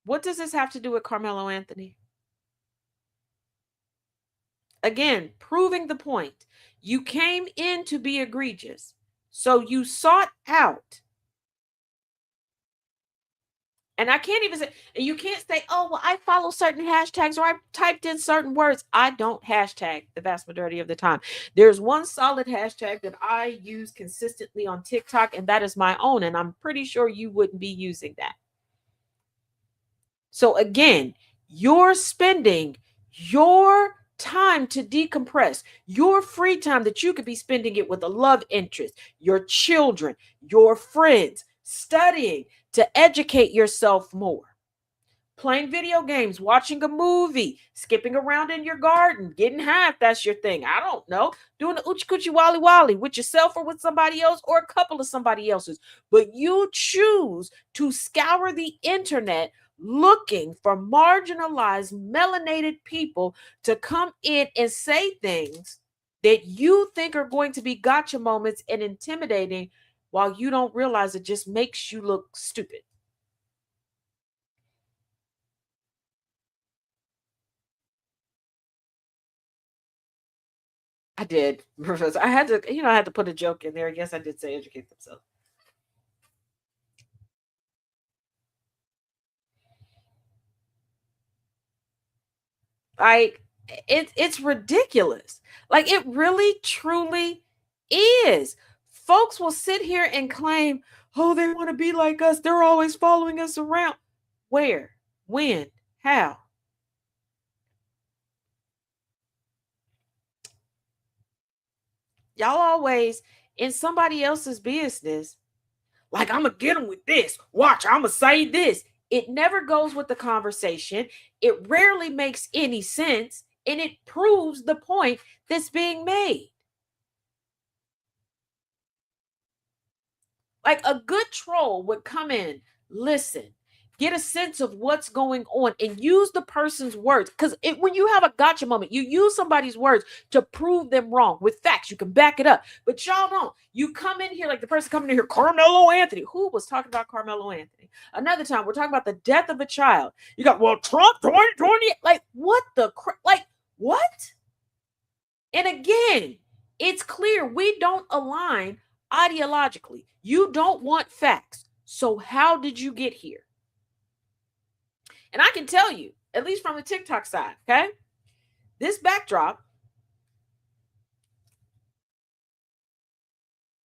Speaker 3: What does this have to do with Carmelo Anthony? Again, proving the point. You came in to be egregious. So you sought out. And I can't even say, and you can't say, oh, well, I follow certain hashtags or I typed in certain words. I don't hashtag the vast majority of the time. There's one solid hashtag that I use consistently on TikTok, and that is my own. And I'm pretty sure you wouldn't be using that. So again, you're spending your time to decompress, your free time that you could be spending it with a love interest, your children, your friends, studying to educate yourself more. Playing video games, watching a movie, skipping around in your garden, getting high if that's your thing. I don't know. Doing the oochie coochie wally wally with yourself or with somebody else or a couple of somebody else's. But you choose to scour the internet looking for marginalized, melanated people to come in and say things that you think are going to be gotcha moments and intimidating while you don't realize it just makes you look stupid. I did. I had to, I had to put a joke in there. Yes, I did say educate themselves. Like it's ridiculous. Like it really truly is. Folks will sit here and claim, "Oh, they want to be like us. They're always following us around." Where? When? How? Y'all always in somebody else's business. Like, I'm going to get them with this. Watch, I'm going to say this. It never goes with the conversation. It rarely makes any sense. And it proves the point that's being made. Like a good troll would come in, listen, get a sense of what's going on, and use the person's words. Because when you have a gotcha moment, you use somebody's words to prove them wrong with facts. You can back it up. But y'all don't. You come in here like the person coming in here, Carmelo Anthony. Who was talking about Carmelo Anthony? Another time, we're talking about the death of a child. You got, well, Trump 2020. Like, what the like, what? And again, it's clear we don't align ideologically. You don't want facts. So how did you get here? And I can tell you, at least from the TikTok side, okay? This backdrop,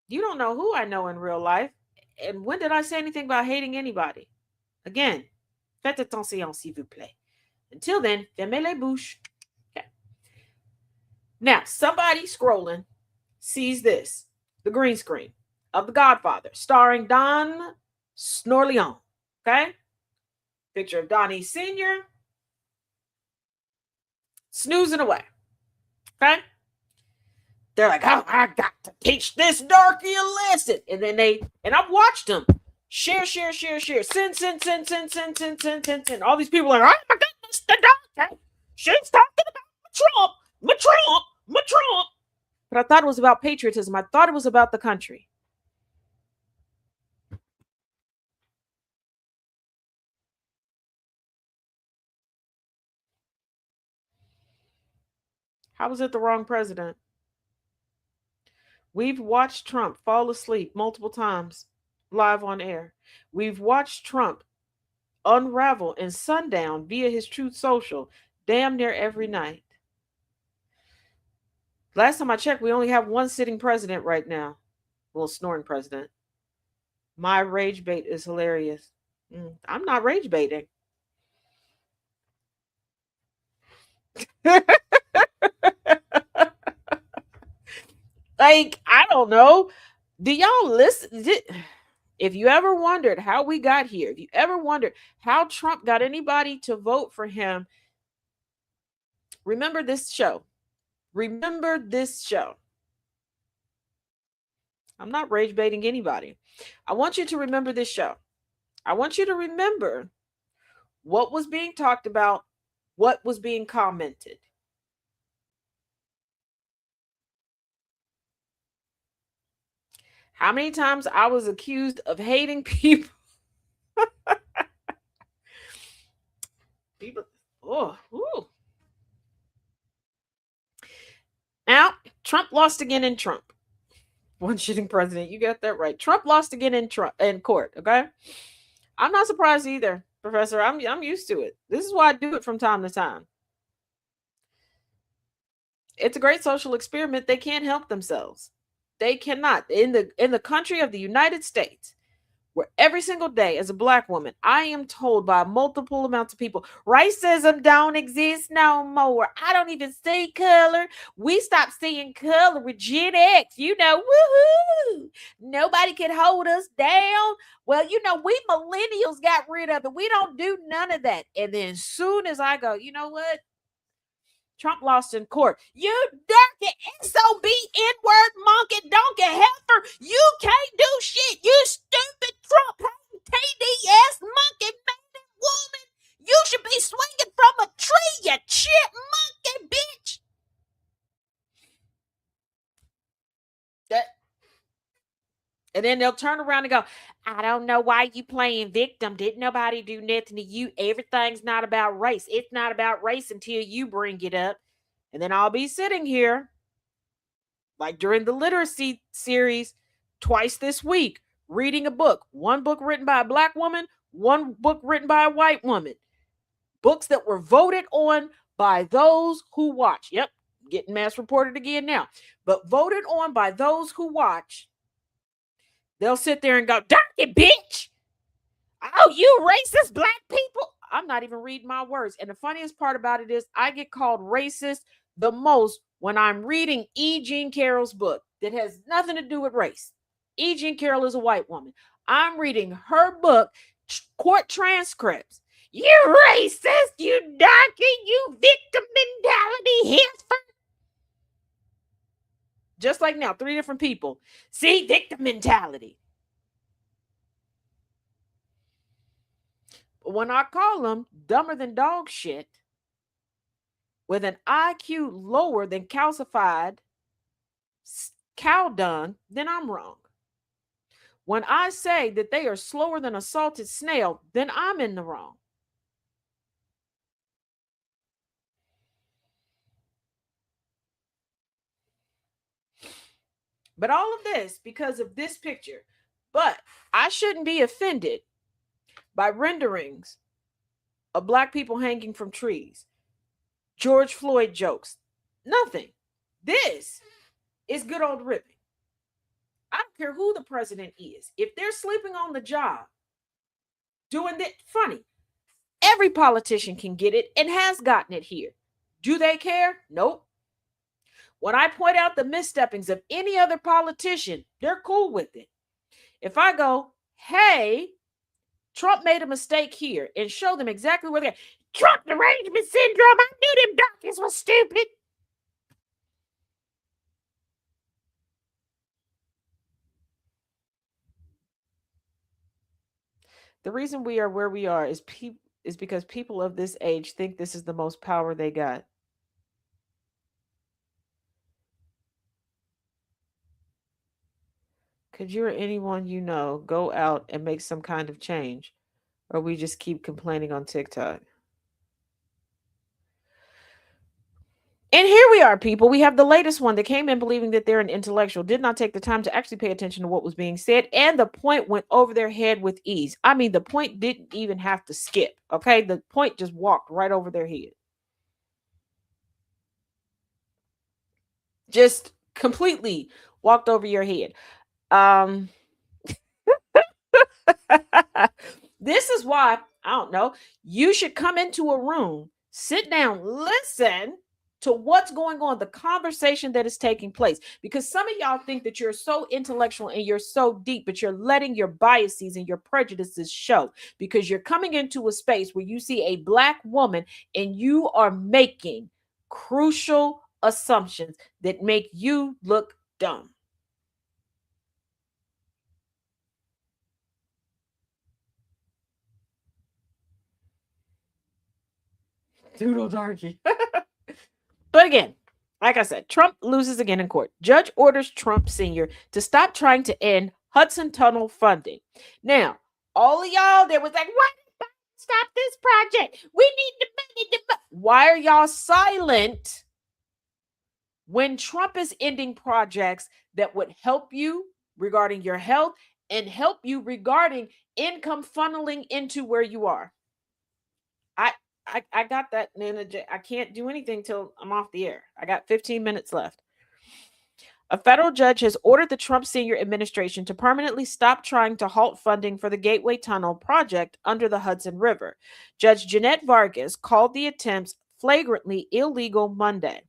Speaker 3: you don't know who I know in real life. And when did I say anything about hating anybody? Again, faites attention, s'il vous plaît. Until then, fermez les bouches. Okay. Now, somebody scrolling sees this, the green screen of The Godfather, starring Don Snorleone. Okay? Picture of Donnie Sr. snoozing away. Okay? They're like, oh, I got to teach this darky a lesson. And then and I've watched them share, send. All these people are like, oh my goodness, the darky. She's talking about my Trump. But I thought it was about patriotism. I thought it was about the country. How was it the wrong president? We've watched Trump fall asleep multiple times live on air. We've watched Trump unravel in sundown via his Truth Social damn near every night. Last time I checked, we only have one sitting president right now. Well, snoring president. My rage bait is hilarious. I'm not rage baiting. Like, I don't know. Do y'all listen? If you ever wondered how we got here, if you ever wondered how Trump got anybody to vote for him, remember this show. Remember this show. I'm not rage baiting anybody. I want you to remember this show. I want you to remember what was being talked about, what was being commented. How many times I was accused of hating people. People, oh, ooh. Now, Trump lost again in Trump. One shitting president. You got that right. Trump lost again in court, okay? I'm not surprised either, Professor. I'm used to it. This is why I do it from time to time. It's a great social experiment. They can't help themselves. They cannot. In the country of the United States, where every single day as a black woman, I am told by multiple amounts of people, racism don't exist no more. I don't even see color. We stopped seeing color with Gen X, woohoo. Nobody can hold us down. Well, we millennials got rid of it. We don't do none of that. And then soon as I go, you know what? Trump lost in court. You dirty SOB N-word monkey donkey heifer. You can't do shit. You stupid Trump TDS monkey man woman. You should be swinging from a tree, you chip monkey bitch. And then they'll turn around and go, I don't know why you playing victim. Didn't nobody do nothing to you? Everything's not about race. It's not about race until you bring it up. And then I'll be sitting here, like during the literacy series, twice this week, reading a book. One book written by a black woman, one book written by a white woman. Books that were voted on by those who watch. Yep, getting mass reported again now. But voted on by those who watch. They'll sit there and go, dirty bitch. Oh, you racist black people. I'm not even reading my words. And the funniest part about it is I get called racist the most when I'm reading E. Jean Carroll's book that has nothing to do with race. E. Jean Carroll is a white woman. I'm reading her book, court transcripts. You racist, you darky, you victim mentality heifer. Just like now, 3 different people. See, victim mentality. When I call them dumber than dog shit, with an IQ lower than calcified cow dung, then I'm wrong. When I say that they are slower than a salted snail, then I'm in the wrong. But all of this because of this picture. But I shouldn't be offended by renderings of black people hanging from trees, George Floyd jokes, nothing. This is good old ripping. I don't care who the president is. If they're sleeping on the job, doing that, funny. Every politician can get it and has gotten it here. Do they care? Nope. When I point out the missteppings of any other politician, they're cool with it. If I go, hey, Trump made a mistake here, and show them exactly where they're Trump derangement syndrome, I knew them darkies was stupid. The reason we are where we are is because people of this age think this is the most power they got. Could you or anyone you know go out and make some kind of change? Or we just keep complaining on TikTok? And here we are, people. We have the latest one that came in believing that they're an intellectual, did not take the time to actually pay attention to what was being said, and the point went over their head with ease. I mean, the point didn't even have to skip, okay? The point just walked right over their head. Just completely walked over your head. Um, this is why, I don't know, you should come into a room, sit down, listen to what's going on, the conversation that is taking place. Because some of y'all think that you're so intellectual and you're so deep, but you're letting your biases and your prejudices show because you're coming into a space where you see a Black woman and you are making crucial assumptions that make you look dumb. Doodle darky. But again, like I said, Trump loses again in court. Judge orders Trump Sr. to stop trying to end Hudson Tunnel funding. Now, all of y'all that was like, why did Biden stop this project? We need the money. Why are y'all silent when Trump is ending projects that would help you regarding your health and help you regarding income funneling into where you are? I got that, Nana. I can't do anything till I'm off the air. I got 15 minutes left. A federal judge has ordered the Trump Sr. administration to permanently stop trying to halt funding for the Gateway Tunnel project under the Hudson River. Judge Jeanette Vargas called the attempts flagrantly illegal Monday.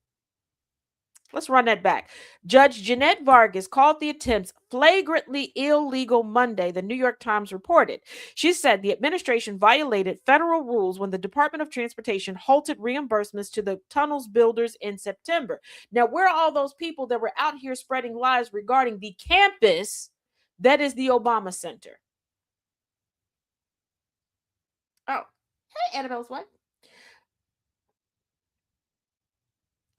Speaker 3: Let's run that back. Judge Jeanette Vargas called the attempts flagrantly illegal Monday, the New York Times reported. She said the administration violated federal rules when the Department of Transportation halted reimbursements to the tunnel's builders in September. Now, where are all those people that were out here spreading lies regarding the campus that is the Obama Center? Oh, hey, Annabelle's wife.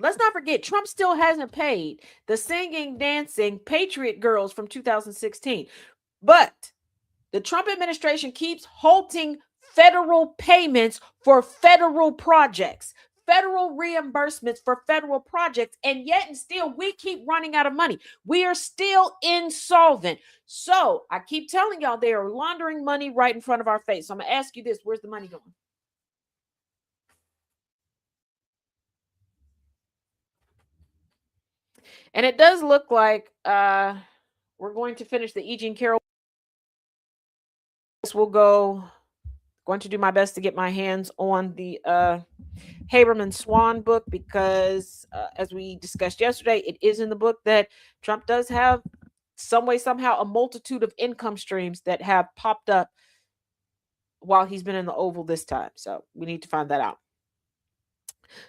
Speaker 3: Let's not forget, Trump still hasn't paid the singing, dancing Patriot girls from 2016. But the Trump administration keeps halting federal payments for federal projects, federal reimbursements for federal projects. And yet, and still, we keep running out of money. We are still insolvent. So I keep telling y'all they are laundering money right in front of our face. So I'm going to ask you this: where's the money going? And it does look like we're going to finish the E. Jean Carroll. We'll going to do my best to get my hands on the Haberman Swan book because, as we discussed yesterday, it is in the book that Trump does have some way, somehow, a multitude of income streams that have popped up while he's been in the Oval this time. So we need to find that out.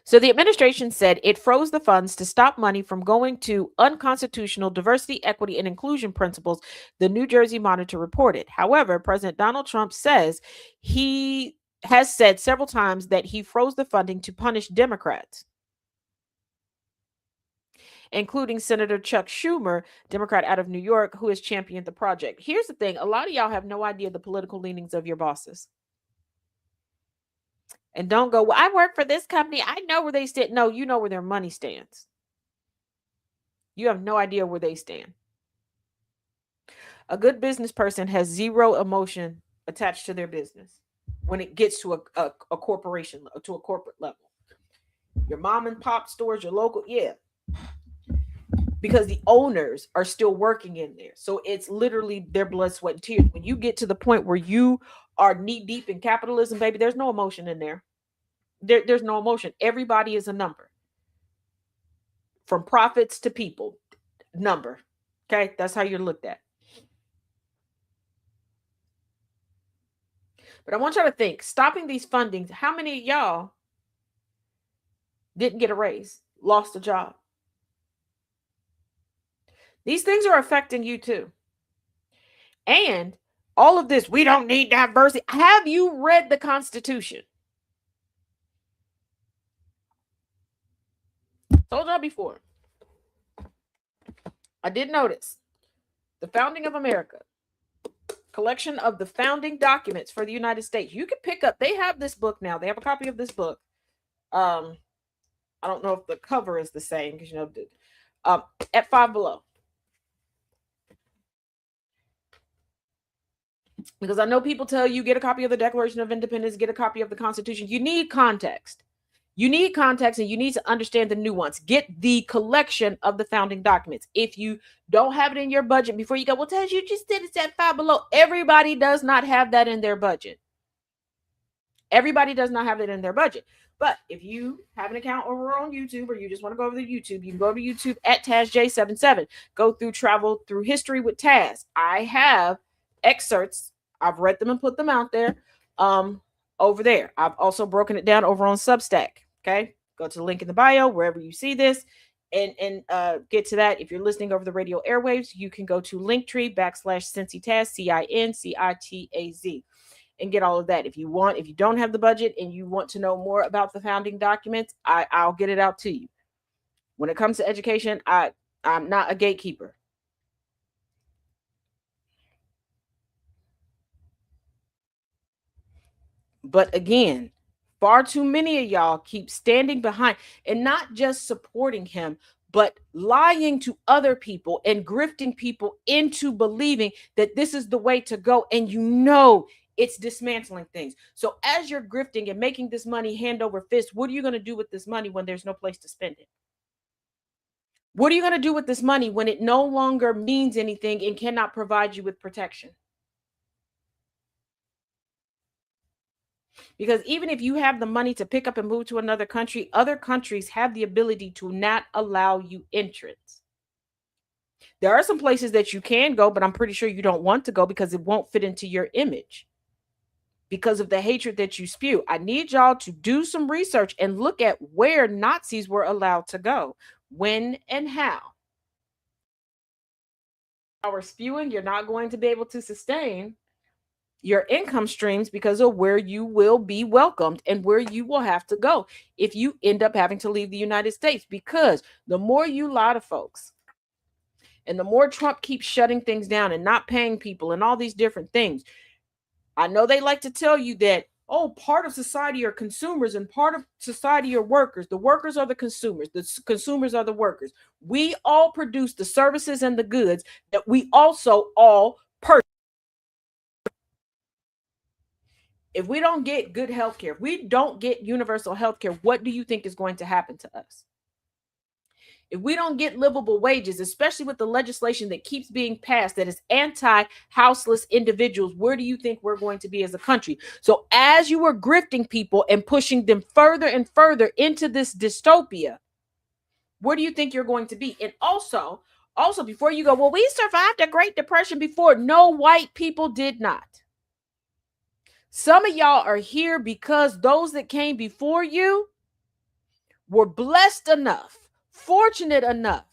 Speaker 3: So the administration said it froze the funds to stop money from going to unconstitutional diversity, equity, and inclusion principles, the New Jersey Monitor reported. However, President Donald Trump says he has said several times that he froze the funding to punish Democrats, including Senator Chuck Schumer, Democrat out of New York, who has championed the project. Here's the thing. A lot of y'all have no idea the political leanings of your bosses. And don't go, well, I work for this company. I know where they stand. No, you know where their money stands. You have no idea where they stand. A good business person has zero emotion attached to their business when it gets to a corporation, to a corporate level. Your mom and pop stores, your local, yeah. Because the owners are still working in there. So it's literally their blood, sweat, and tears. When you get to the point where you are knee deep in capitalism, baby, there's no emotion in there. There's no emotion. Everybody is a number. From profits to people, number. Okay, that's how you're looked at. But I want y'all to think, stopping these fundings, how many of y'all didn't get a raise, lost a job? These things are affecting you too. And all of this, we don't need diversity. Have you read the Constitution? Told y'all before. I did notice the founding of America, collection of the founding documents for the United States. You can pick up, they have this book now. They have a copy of this book. I'm I don't know if the cover is the same because at Five Below. Because I know people tell you get a copy of the Declaration of Independence, get a copy of the Constitution. You need context. You need context and you need to understand the nuance. Get the collection of the founding documents. If you don't have it in your budget before you go, well, Taz, you just did it at Five Below. Everybody does not have that in their budget. Everybody does not have it in their budget. But if you have an account over on YouTube or you just want to go over to YouTube, you can go to YouTube at TazJ77. Go through Travel Through History with Taz. I have excerpts. I've read them and put them out there over there. I've also broken it down over on Substack. Okay. Go to the link in the bio, wherever you see this, and get to that. If you're listening over the radio airwaves, you can go to Linktree/Cincitaz, Cincitaz, and get all of that. If you don't have the budget and you want to know more about the founding documents, I'll get it out to you. When it comes to education, I'm not a gatekeeper. But again, far too many of y'all keep standing behind and not just supporting him, but lying to other people and grifting people into believing that this is the way to go. And it's dismantling things. So as you're grifting and making this money hand over fist, what are you going to do with this money when there's no place to spend it? What are you going to do with this money when it no longer means anything and cannot provide you with protection? Because even if you have the money to pick up and move to another country, other countries have the ability to not allow you entrance. There are some places that you can go, but I'm pretty sure you don't want to go because it won't fit into your image because of the hatred that you spew. I need y'all to do some research and look at where Nazis were allowed to go, when and how. Our spewing, you're not going to be able to sustain your income streams because of where you will be welcomed and where you will have to go if you end up having to leave the United States. Because the more you lie to folks and the more Trump keeps shutting things down and not paying people and all these different things, I know they like to tell you that, part of society are consumers and part of society are workers. The workers are the consumers. The consumers are the workers. We all produce the services and the goods that we also all purchase. If we don't get good health care, if we don't get universal health care, what do you think is going to happen to us? If we don't get livable wages, especially with the legislation that keeps being passed that is anti-houseless individuals, where do you think we're going to be as a country? So as you are grifting people and pushing them further and further into this dystopia, where do you think you're going to be? And also before you go, well, we survived the Great Depression before. No, white people did not. Some of y'all are here because those that came before you were blessed enough, fortunate enough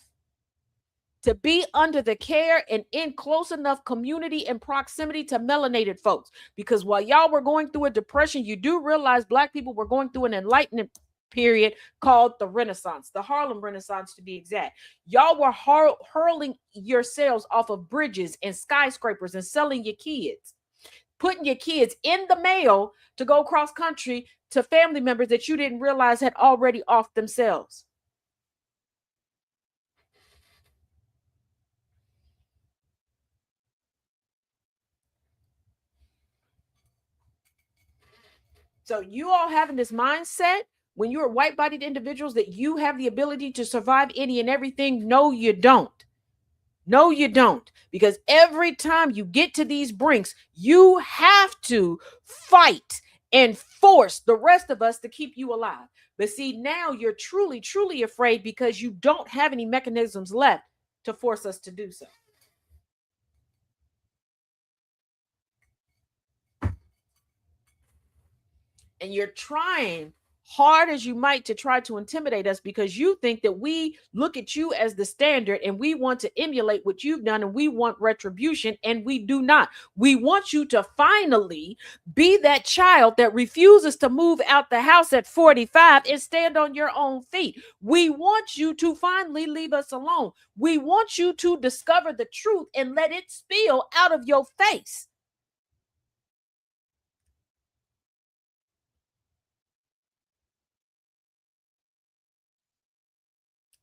Speaker 3: to be under the care and in close enough community and proximity to melanated folks. Because while y'all were going through a depression, you do realize Black people were going through an enlightenment period called the Renaissance, the Harlem Renaissance to be exact. Y'all were hurling yourselves off of bridges and skyscrapers and selling your kids, putting your kids in the mail to go cross country to family members that you didn't realize had already off themselves. So you all having this mindset when you're white-bodied individuals that you have the ability to survive any and everything. No, you don't. No, you don't. Because every time you get to these brinks, you have to fight and force the rest of us to keep you alive. But see, now you're truly, truly afraid because you don't have any mechanisms left to force us to do so. And you're trying hard as you might to try to intimidate us because you think that we look at you as the standard and we want to emulate what you've done and we want retribution, and we do not. We want you to finally be that child that refuses to move out the house at 45 and stand on your own feet. We want you to finally leave us alone. We want you to discover the truth and let it spill out of your face.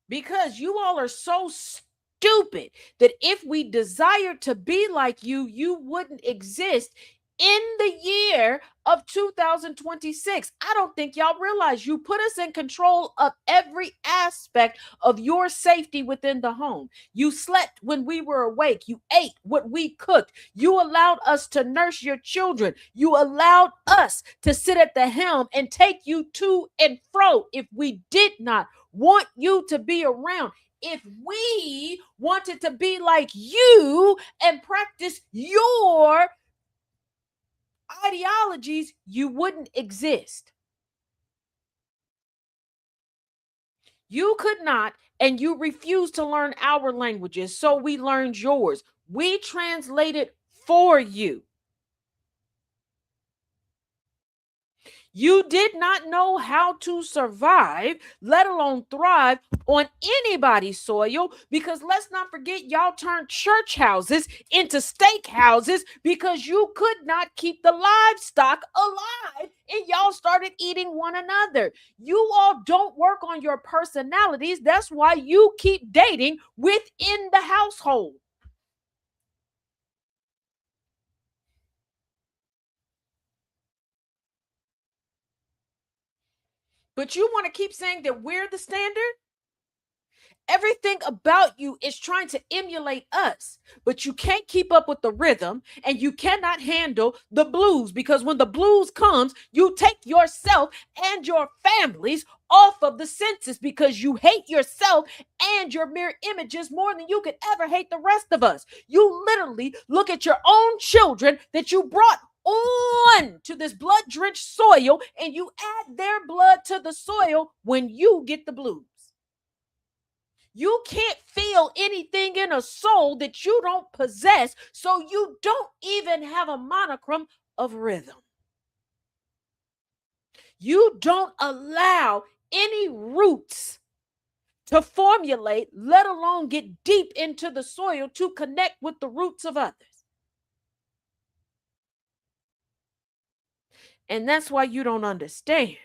Speaker 3: because you all are so stupid that if we desired to be like you wouldn't exist in the year of 2026. I don't think y'all realize you put us in control of every aspect of your safety within the home. You slept when we were awake. You ate what we cooked. You allowed us to nurse your children. You allowed us to sit at the helm and take you to and fro if we did not want you to be around. If we wanted to be like you and practice your ideologies, you wouldn't exist. You could not, and you refused to learn our languages, so we learned yours. We translated for you. You did not know how to survive, let alone thrive on anybody's soil, because let's not forget, y'all turned church houses into steak houses because you could not keep the livestock alive and y'all started eating one another. You all don't work on your personalities. That's why you keep dating within the household. But you want to keep saying that we're the standard? Everything about you is trying to emulate us, but you can't keep up with the rhythm and you cannot handle the blues, because when the blues comes, you take yourself and your families off of the census because you hate yourself and your mirror images more than you could ever hate the rest of us. You literally look at your own children that you brought on to this blood drenched soil and you add their blood to the soil when you get the blues. You can't feel anything in a soul that you don't possess, so you don't even have a monochrome of rhythm. You don't allow any roots to formulate, let alone get deep into the soil to connect with the roots of others. And that's why you don't understand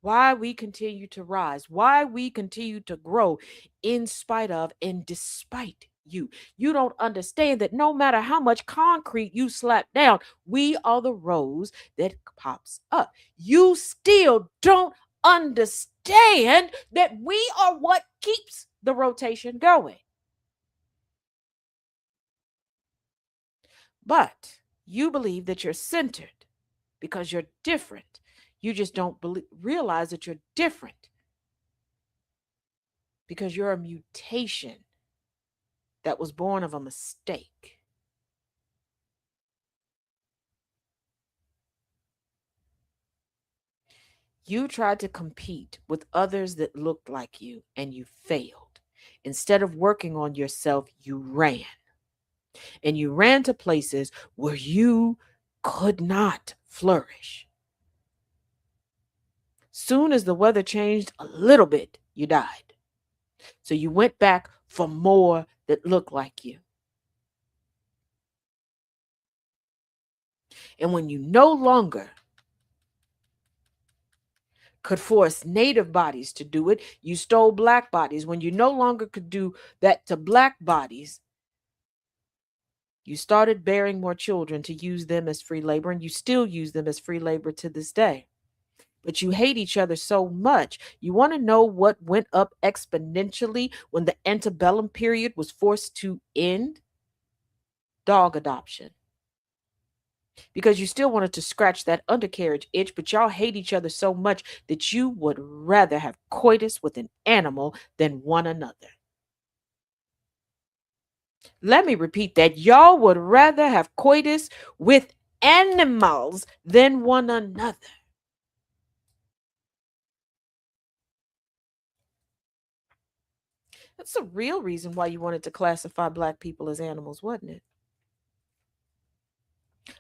Speaker 3: why we continue to rise, why we continue to grow in spite of and despite you. You don't understand that no matter how much concrete you slap down, we are the rose that pops up. You still don't understand that we are what keeps the rotation going. But you believe that you're centered because you're different. You just don't realize that you're different because you're a mutation that was born of a mistake. You tried to compete with others that looked like you and you failed. Instead of working on yourself, you ran. And you ran to places where you could not flourish. Soon as the weather changed a little bit, you died. So you went back for more that looked like you. And when you no longer could force native bodies to do it, you stole black bodies. When you no longer could do that to black bodies, you started bearing more children to use them as free labor, and you still use them as free labor to this day. But you hate each other so much. You want to know what went up exponentially when the antebellum period was forced to end? Dog adoption. Because you still wanted to scratch that undercarriage itch, but y'all hate each other so much that you would rather have coitus with an animal than one another. Let me repeat that. Y'all would rather have coitus with animals than one another. That's the real reason why you wanted to classify black people as animals, wasn't it?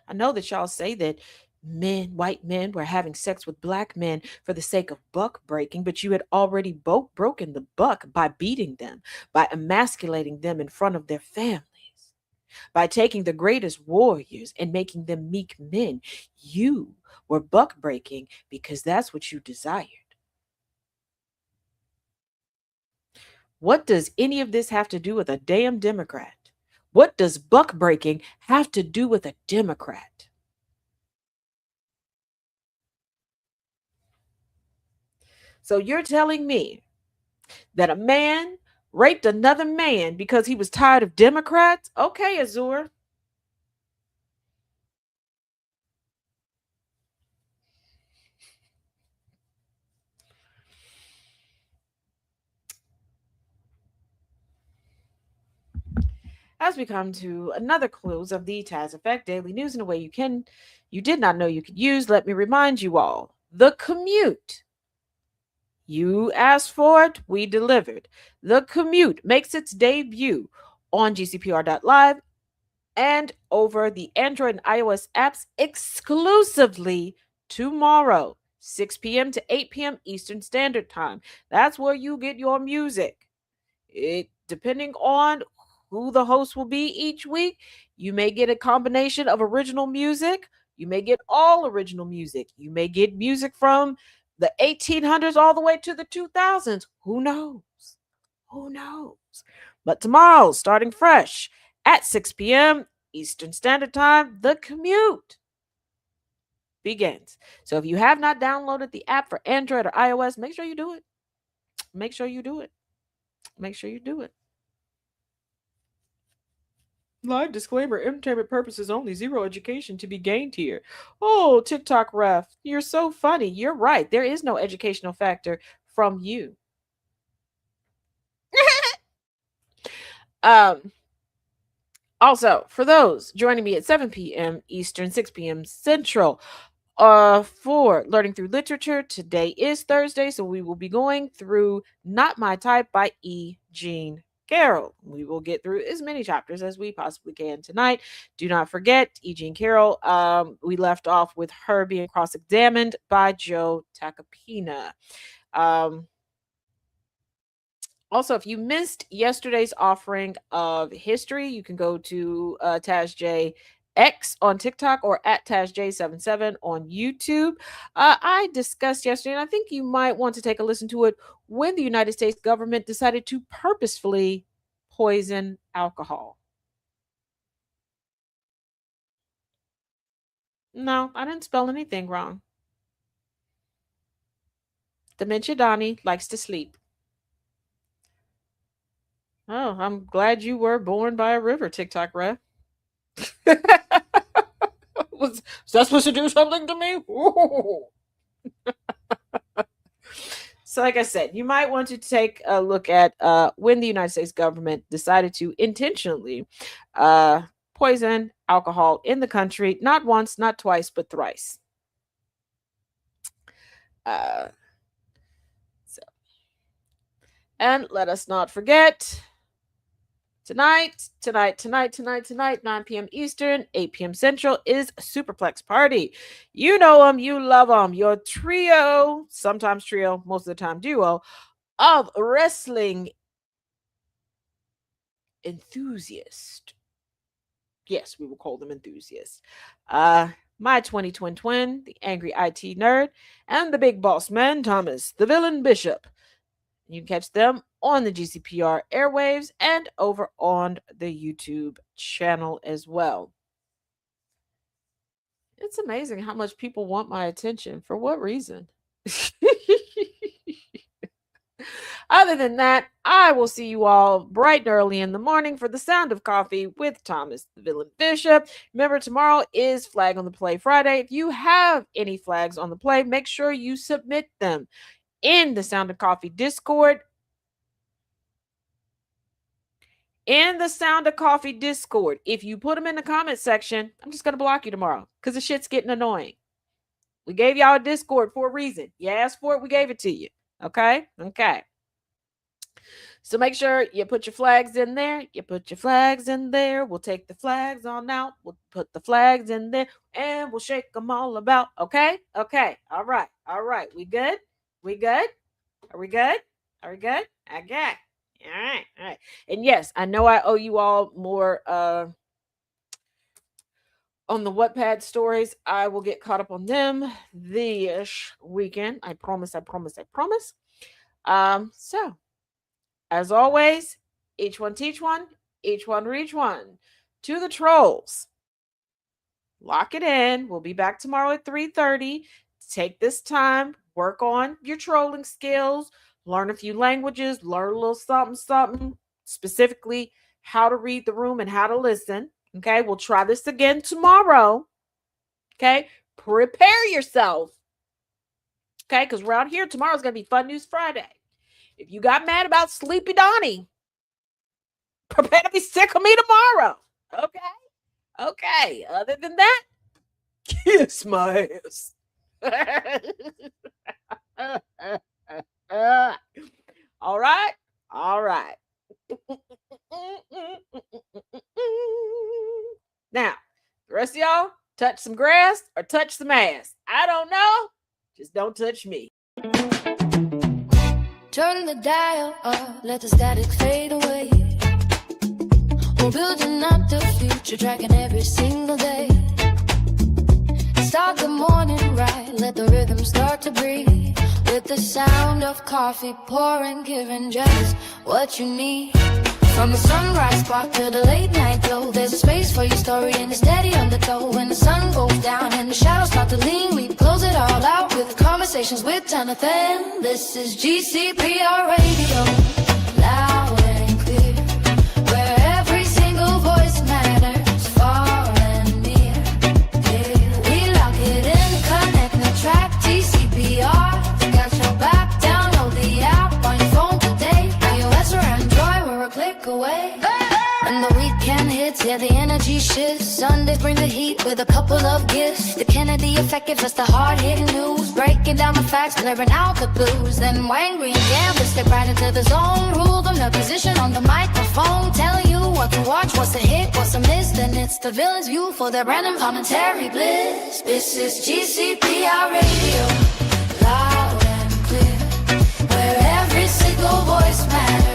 Speaker 3: I know that y'all say that white men, were having sex with black men for the sake of buck breaking, but you had already broken the buck by beating them, by emasculating them in front of their families, by taking the greatest warriors and making them meek men. You were buck breaking because that's what you desired. What does any of this have to do with a damn Democrat? What does buck breaking have to do with a Democrat? So you're telling me that a man raped another man because he was tired of Democrats? Okay, Azur. As we come to another close of the Taz Effect Daily News in a way you did not know you could use, let me remind you all. The commute. You asked for it, we delivered. The commute makes its debut on GCPR.live and over the Android and iOS apps exclusively tomorrow, 6 p.m. to 8 p.m. Eastern Standard Time. That's where you get your music. Depending on who the host will be each week, you may get a combination of original music. You may get all original music. You may get music from the 1800s all the way to the 2000s. Who knows? Who knows? But tomorrow, starting fresh at 6 p.m. Eastern Standard Time, the commute begins. So if you have not downloaded the app for Android or iOS, make sure you do it. Make sure you do it. Make sure you do it. Live disclaimer, entertainment purposes only, zero education to be gained here. Oh, TikTok ref, you're so funny. You're right. There is no educational factor from you. um, Also, for those joining me at 7 p.m. Eastern, 6 p.m. Central, for Learning Through Literature, today is Thursday, so we will be going through Not My Type by E. Jean Carroll. We will get through as many chapters as we possibly can tonight. Do not forget, E. Jean Carroll, we left off with her being cross-examined by Joe Tacopina. Also, if you missed yesterday's offering of history, you can go to TazJ X on TikTok or at TazJ77 on YouTube. I discussed yesterday, and I think you might want to take a listen to it, when the United States government decided to purposefully poison alcohol. No, I didn't spell anything wrong. Dementia Donnie likes to sleep. Oh, I'm glad you were born by a river, TikTok ref. Was that supposed to do something to me? Ooh. So, like I said, you might want to take a look at when the United States government decided to intentionally poison alcohol in the country, not once, not twice, but thrice. Uh, so, and let us not forget, tonight, 9 p.m. Eastern, 8 p.m. Central is Superplex Party. You know them, you love them. Your trio, sometimes trio, most of the time duo, of wrestling enthusiasts. Yes, we will call them enthusiasts. My 20 twin, the angry IT nerd, and the big boss man, Thomas, the villain bishop. You can catch them on the GCPR airwaves and over on the YouTube channel as well. It's amazing how much people want my attention. For what reason? Other than that, I will see you all bright and early in the morning for the Sound of Coffee with Thomas the Villain Bishop. Remember, tomorrow is Flag on the Play Friday. If you have any flags on the play, make sure you submit them in the Sound of Coffee Discord. In the Sound of Coffee Discord. If you put them in the comment section, I'm just going to block you tomorrow because the shit's getting annoying. We gave y'all a Discord for a reason. You asked for it, we gave it to you. Okay? Okay. So make sure you put your flags in there. You put your flags in there. We'll take the flags on out. We'll put the flags in there and we'll shake them all about. Okay? Okay. All right. All right. We good? We good? Are we good? Are we good? Okay. All right. All right. And yes, I know I owe you all more on the Wattpad stories. I will get caught up on them this weekend. I promise, I promise, I promise. So As always, each one teach one, each one reach one. To the trolls, lock it in. We'll be back tomorrow at 3:30. Take this time, work on your trolling skills, learn a few languages, learn a little something, specifically how to read the room and how to listen. Okay, we'll try this again tomorrow. Okay, prepare yourself. Okay, because around here, tomorrow's going to be Fun News Friday. If you got mad about Sleepy Donnie, prepare to be sick of me tomorrow. Okay. Other than that, kiss my ass. All right. Now, the rest of y'all, touch some grass or touch some ass. I don't know. Just don't touch me.
Speaker 2: Turn the dial up, let the static fade away. We're building up the future, tracking every single day. Start the morning right, let the rhythm start to breathe. With the sound of coffee pouring, giving just what you need. From the sunrise spark to the late night glow, there's a space for your story and it's steady undertow. When the sun goes down and the shadows start to lean, we close it all out with conversations with Jonathan. This is GCPR Radio, loud and clear, where every single voice matters, far and near. Yeah, we lock it in, connect the track, GCPR. Got your back, download the app on your phone today. iOS or Android, we're a click away. And the weekend hits, yeah, the energy shifts. Sundays bring the heat with a couple of gifts. The Kennedy effect gives us the hard-hitting news, breaking down the facts, clearing out the blues. Then Wangry and Gambler step right into the zone, rule them their position on the microphone, tell you what to watch, what's a hit, what's a miss. Then it's the villain's view for their random commentary bliss. This is GCPR Radio, loud and clear, where every single voice matters.